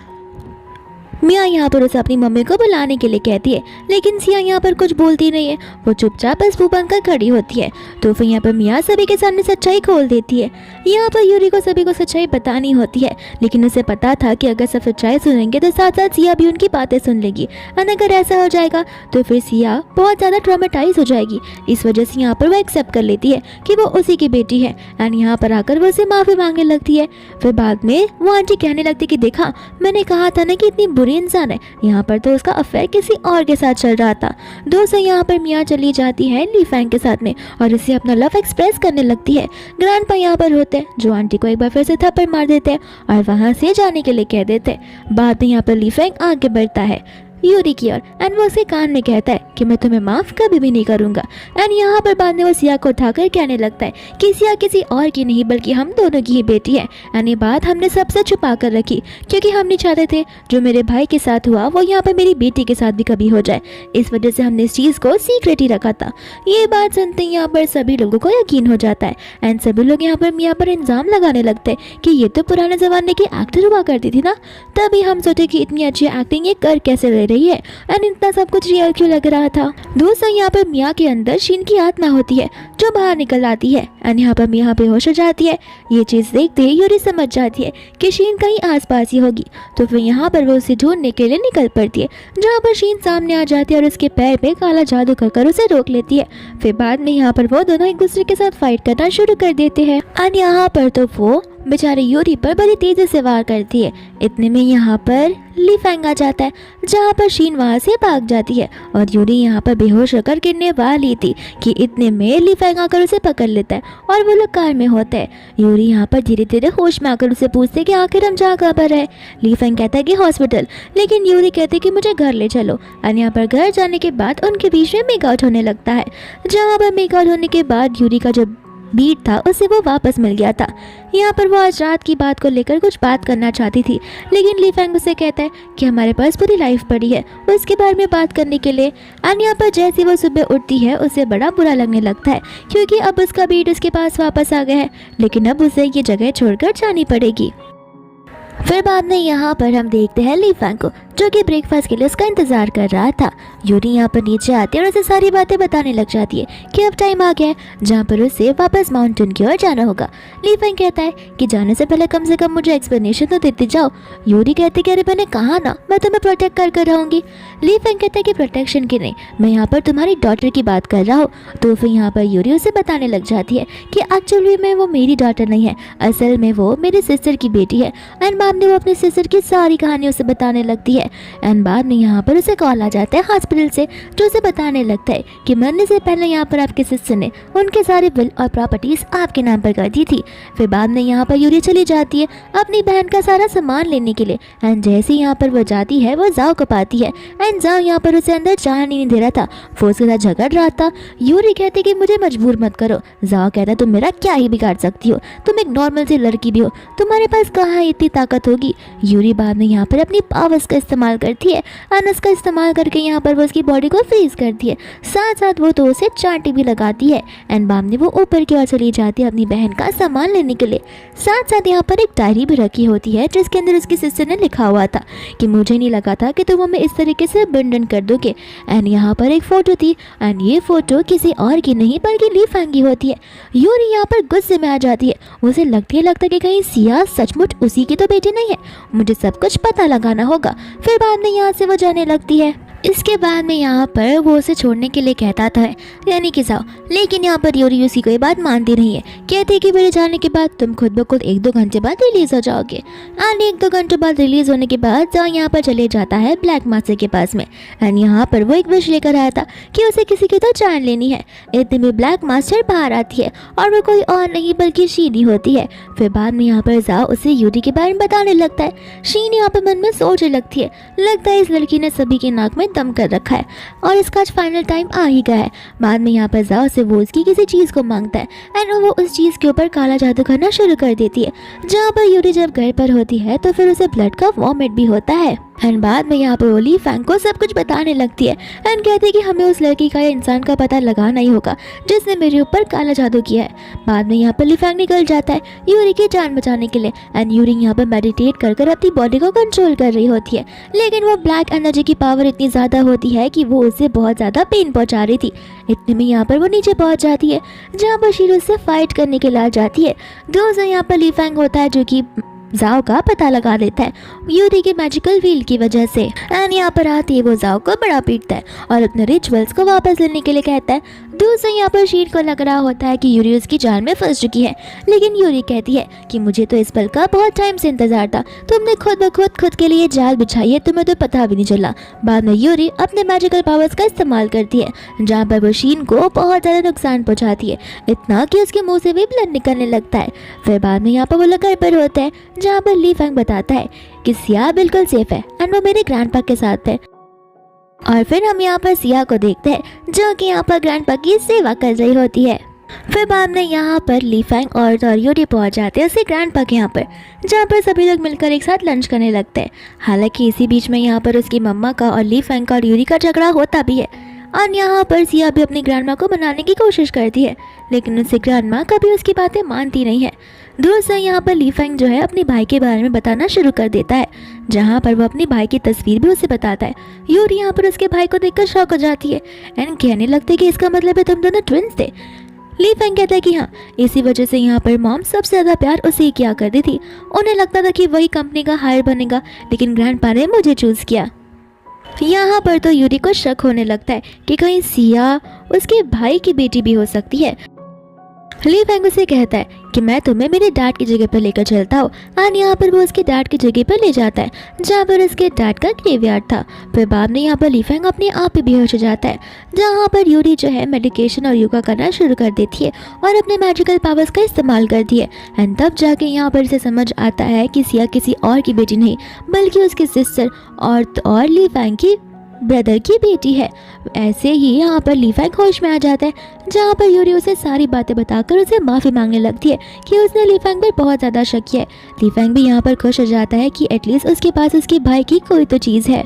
मिया यहाँ पर उसे अपनी मम्मी को बुलाने के लिए कहती है, लेकिन सिया यहाँ पर कुछ बोलती नहीं है, वो चुपचाप बस मुंह बनकर खड़ी होती है। तो फिर यहाँ पर मिया सभी के सामने सच्चाई खोल देती है। यहाँ पर यूरी को सभी को सच्चाई बतानी होती है, लेकिन उसे पता था कि अगर सब सच्चाई सुनेंगे तो साथ साथ सिया भी उनकी बातें सुन लेगी, और अगर ऐसा हो जाएगा तो फिर सिया बहुत ज़्यादा ट्रॉमेटाइज हो जाएगी। इस वजह से यहाँ पर वो एक्सेप्ट कर लेती है कि वो उसी की बेटी है एंड यहाँ पर आकर वो उसे माफ़ी मांगने लगती है। फिर बाद में वो आंटी कहने लगती कि देखा, मैंने कहा था ना कि इतनी बुरी यूरी इंसान है, यहाँ पर तो उसका अफेयर किसी और के साथ चल रहा था। दोस्तों यहाँ पर मिया चली जाती है ली फैंग के साथ में और उसे अपना लव एक्सप्रेस करने लगती है। ग्रैंडपा यहाँ पर होते हैं जो आंटी को एक बार फिर से थप्पड़ मार देते हैं और वहाँ से जाने के लिए कह देते हैं। बाद में यहाँ पर ली फैंग आगे बढ़ता है यूरी की ओर एंड वो उसके कान में कहता है कि मैं तुम्हें माफ कभी भी नहीं करूंगा। एंड यहाँ पर बाद में वो सिया को उठाकर कहने लगता है कि सिया किसी और की नहीं बल्कि हम दोनों की ही बेटी है। एंड ये बात हमने सबसे छुपा कर रखी क्योंकि हम नहीं चाहते थे जो मेरे भाई के साथ हुआ वो यहाँ पर मेरी बेटी के साथ भी कभी हो जाए, इस वजह से हमने इस चीज़ को सीक्रेट ही रखा था। ये बात सुनते ही यहाँ पर सभी लोगों को यकीन हो जाता है एंड सभी लोग यहाँ पर मियाँ पर इल्ज़ाम लगाने लगते हैं कि ये तो पुराने ज़माने की एक्टर हुआ करती थी ना। तभी हम सोचे कि इतनी अच्छी एक्टिंग ये कर कैसे ले रही है एंड इतना सब कुछ रियल क्यों लग रहा था। दोस्तों यहाँ पर मिया के अंदर शीन की आत्मा होती है जो बाहर निकल आती है एंड यहाँ पर मिया बेहोश हो जाती है। ये चीज़ देखते ही यूरी समझ जाती है कि शीन कहीं आसपास ही होगी, तो फिर यहाँ पर वो उसे ढूंढने के लिए निकल पड़ती है, जहाँ पर शीन सामने आ जाती है और उसके पैर पे काला जादू कर उसे रोक लेती है। फिर बाद में यहाँ पर वो दोनों एक दूसरे के साथ फाइट करना शुरू कर देते हैं एंड यहाँ पर तो वो बेचारे यूरी पर बड़ी तेजी से वार करती है। इतने में यहाँ पर ली फैंग आ जाता है, जहाँ पर शीन वहाँ से भाग जाती है और यूरी यहाँ पर बेहोश होकर गिरने वाली थी कि इतने में ली फैंग आकर उसे पकड़ लेता है और वो लोग कार में होते हैं। यूरी यहाँ पर धीरे धीरे होश में आकर उसे पूछते हैं कि आखिर हम जहाँ कहाँ पर है। ली फैंग कहता है कि हॉस्पिटल, लेकिन यूरी कहते कि मुझे घर ले चलो। और यहाँ पर घर जाने के बाद उनके बीच में मेकआउट होने लगता है, जहाँ पर मेकआउट होने के बाद यूरी का जो बीट था उसे वो वापस मिल गया था। यहाँ पर वो आज रात की बात को लेकर कुछ बात करना चाहती थी, लेकिन ली फैंग उसे कहता है कि हमारे पास पूरी लाइफ पड़ी है उसके बारे में बात करने के लिए। एंड यहाँ पर जैसे वो सुबह उठती है उसे बड़ा बुरा लगने लगता है क्योंकि अब उसका बीट उसके पास वापस आ गया है, लेकिन अब उसे ये जगह छोड़कर जानी पड़ेगी। फिर बाद में यहाँ पर हम देखते हैं ली फैंग को जो कि ब्रेकफास्ट के लिए उसका इंतजार कर रहा था। यूरी यहाँ पर नीचे आती है और उसे सारी बातें बताने लग जाती है कि अब टाइम आ गया है जहाँ पर उसे वापस माउंटेन की ओर जाना होगा। ली फैंग कहता है कि जाने से पहले कम से कम मुझे एक्सप्लेनेशन तो देते जाओ। यूरी कहती कि अरे मैंने कहा ना मैं तुम्हें प्रोटेक्ट कर रहूँगी। ली फैंग कहता है कि प्रोटेक्शन की नहीं, मैं यहाँ पर तुम्हारी डॉटर की बात कर रहा हूँ। तो फिर यहाँ पर यूरी उसे बताने लग जाती है कि एक्चुअली में वो मेरी डॉटर नहीं है, असल में वो मेरी सिस्टर की बेटी है। एंड बाद में वो अपनी सिस्टर की सारी कहानी उसे बताने लगती है एंड बाद में यहाँ पर उसे कॉल आ जाता है हॉस्पिटल से जो उसे बताने लगता है कि मरने से पहले यहाँ पर आपके सिस्टर ने उनके सारे बिल और प्रॉपर्टीज आपके नाम पर कर दी थी। फिर बाद में यहाँ पर यूरी चली जाती है अपनी बहन का सारा सामान लेने के लिए एंड जैसे यहाँ पर वो जाती है वो जाओ को पाती है एंड जाओ यहाँ पर उसे अंदर जाने नहीं दे रहा था, वो उसके साथ झगड़ रहा था। यूरी कहती कि मुझे मजबूर मत करो। जाओ कहता तुम मेरा क्या ही बिगाड़ सकती हो, तुम एक नॉर्मल सी लड़की भी हो, तुम्हारे पास कहाँ इतनी ताकत होगी। यूरी बाद में यहाँ पर अपनी पावर्स का इस्तेमाल करती है और उसका इस्तेमाल करके यहाँ पर वो उसकी बॉडी को फ्रीज करती है, साथ साथ वो तो उसे चांटी भी लगाती है एंड बाद में वो ऊपर की ओर चली जाती है अपनी बहन का सामान लेने के लिए। साथ साथ यहाँ पर एक डायरी भी रखी होती है जिसके अंदर उसकी सिस्टर ने लिखा हुआ था कि मुझे नहीं लगा था कि तुम हमें इस तरीके से अबंडन कर दोगे। एंड यहाँ पर एक फ़ोटो थी एंड ये फ़ोटो किसी और की नहीं बल्कि ली फैंग की होती है। यूरी यहाँ पर गुस्से में आ जाती है, उसे लगता है कि कहीं सिया सचमुच उसी की तो बेटी नहीं है, मुझे सब कुछ पता लगाना होगा। फिर बाद में यहाँ से वो जाने लगती है। इसके बाद में यहाँ पर वो उसे छोड़ने के लिए कहता था यानी कि जाओ, लेकिन यहाँ पर यूरी उसी को ये बात मानती नहीं है, कहती है कि मेरे जाने के बाद तुम खुद ब खुद 1-2 घंटे बाद रिलीज हो जाओगे। एंड 1-2 घंटे बाद रिलीज होने के बाद जाओ यहाँ पर चले जाता है ब्लैक मास्टर के पास में एंड यहाँ पर वो एक विश लेकर आया था कि उसे किसी की तो जान लेनी है। इतने में ब्लैक मास्टर बाहर आती है और वो कोई और नहीं बल्कि शीनी होती है। फिर बाद में यहाँ पर जाओ उसे यूरी के बारे में बताने लगता है। शीनी यहाँ पर मन में सोचने लगती है, लगता है इस लड़की ने सभी के नाक में दम कर रखा है और इसका आज फाइनल टाइम आ ही गया है। बाद में यहाँ पर जाओ से वो उसकी किसी चीज़ को मांगता है एंड वो उस चीज़ के ऊपर काला जादू करना शुरू कर देती है, जहाँ पर यूरी जब घर पर होती है तो फिर उसे ब्लड का वॉमिट भी होता है। एंड बाद में यहाँ पर ली फैंग को सब कुछ बताने लगती है एंड कहती है कि हमें उस लड़की का या इंसान का पता लगाना ही होगा जिसने मेरे ऊपर काला जादू किया है। बाद में यहाँ पर ली फैंग निकल जाता है यूरी की जान बचाने के लिए एंड यूरी यहाँ पर मेडिटेट कर अपनी बॉडी को कंट्रोल कर रही होती है, लेकिन वो ब्लैक एनर्जी की पावर इतनी ज़्यादा होती है कि वो उसे बहुत ज़्यादा पेन पहुँचा रही थी। इतने में यहाँ पर वो नीचे पहुँच जाती है जहाँ पर शीरो से फाइट करने के लिए आ जाती है। दोस्तों यहाँ पर ली फैंग होता है जो कि जाओ का पता लगा लेता है यूरी के मैजिकल व्हील की वजह से एंड यहाँ पर आती है वो जाओ को बड़ा पीटता है और अपने रिचुअल्स को वापस लेने के लिए कहता है। दूर से यहाँ पर शीन को लग रहा होता है कि यूरी उसकी जाल में फंस चुकी है, लेकिन यूरी कहती है कि मुझे तो इस पल का बहुत टाइम से इंतजार था, तुमने खुद ब खुद के लिए जाल बिछाई है, तुम्हें तो पता भी नहीं चला। बाद में यूरी अपने मैजिकल पावर्स का इस्तेमाल करती है, जहाँ पर वो शीन को बहुत ज़्यादा नुकसान पहुँचाती है, इतना कि उसके मुँह से भी ब्लड निकलने लगता है। फिर बाद में यहाँ पर वो लोग घर पर होते हैं, जहाँ पर ली फैंग बताता है कि सिया बिल्कुल सेफ है एंड वो मेरे ग्रैंडपा के साथ है। और फिर हम यहाँ पर सिया को देखते हैं जो कि यहाँ पर ग्रैंडपा की सेवा कर रही होती है। फिर बाद में यहाँ पर ली फैंग और यूरी पहुँच जाते हैं उसके ग्रैंडपा के यहाँ पर, जहाँ पर सभी लोग मिलकर एक साथ लंच करने लगते हैं। हालांकि इसी बीच में यहाँ पर उसकी मम्मा का और ली फैंग का और यूरी का झगड़ा होता भी है, और यहाँ पर सिया भी अपनी ग्रैंडमा को मनाने की कोशिश करती है, लेकिन उसकी ग्रैंडमा कभी उसकी बातें मानती नहीं है। दूर से यहाँ पर ली फैंग जो है अपने भाई के बारे में बताना शुरू कर देता है, जहाँ पर वो अपने भाई की तस्वीर भी उसे बताता है। यूरी यहाँ पर उसके भाई को देखकर शॉक हो जाती है एंड कहने लगती है कि इसका मतलब है तुम दोनों ट्विंस थे। ली फैंग कहता है कि हाँ, इसी वजह से यहाँ पर मॉम सबसे ज़्यादा प्यार उसे ही किया करती थी, उन्हें लगता था कि वही कंपनी का हायर बनेगा, लेकिन ग्रैंडपा ने मुझे चूज़ किया। यहाँ पर तो यूरी को शक होने लगता है कि कहीं सिया उसके भाई की बेटी भी हो सकती है। ली फैंग उसे कहता है कि मैं तुम्हें मेरे डैड की जगह पर लेकर चलता हूँ, और यहाँ पर वो उसके डैड की जगह पर ले जाता है, जहाँ पर उसके डैड का ग्रेवयार्ड था। फिर बाद में यहाँ पर ली फैंग अपने आप ही बेहोश हो जाता है, जहाँ पर यूरी जो है मेडिकेशन और योगा करना शुरू कर देती है और अपने मैजिकल पावर्स का इस्तेमाल करती है। एंड तब जाके यहाँ पर इसे समझ आता है कि सिया किसी और की बेटी नहीं बल्कि उसकी सिस्टर और ली फैंग की ब्रदर की बेटी है। ऐसे ही यहाँ पर ली फैंग होश में आ जाता है, जहाँ पर यूरी उसे सारी बातें बताकर उसे माफ़ी मांगने लगती है कि उसने ली फैंग पर बहुत ज़्यादा शक किया है। ली फैंग भी यहाँ पर खुश हो जाता है कि एटलीस्ट उसके पास उसके भाई की कोई तो चीज़ है।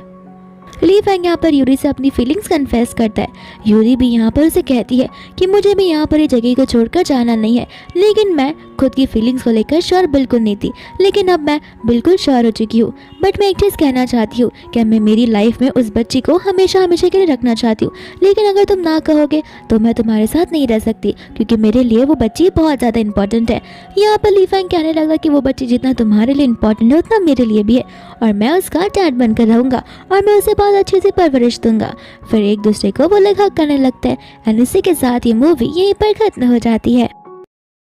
ली फैंग यहाँ पर यूरी से अपनी फीलिंग्स कन्फेस करता है। यूरी भी यहाँ पर उसे कहती है कि मुझे भी यहाँ पर ये जगह को छोड़कर जाना नहीं है, लेकिन मैं खुद की फीलिंग्स को लेकर श्योर बिल्कुल नहीं थी, लेकिन अब मैं बिल्कुल श्योर हो चुकी हूँ। बट मैं एक चीज़ कहना चाहती हूँ कि मैं मेरी लाइफ में उस बच्ची को हमेशा हमेशा के लिए रखना चाहती हूँ, लेकिन अगर तुम ना कहोगे तो मैं तुम्हारे साथ नहीं रह सकती, क्योंकि मेरे लिए वो बच्ची बहुत ज़्यादा इंपॉर्टेंट है। यहाँ पर ली फैंग कहने लगा कि वो बच्ची जितना तुम्हारे लिए इंपॉर्टेंट है उतना मेरे लिए भी है, और मैं उसका डैड बनकर रहूँगा और मैं उसे बहुत अच्छे से परवरिश दूंगा। फिर एक दूसरे को वो लोग हक करने लगते हैं एंड इसी के साथ ये मूवी यहीं पर खत्म हो जाती है।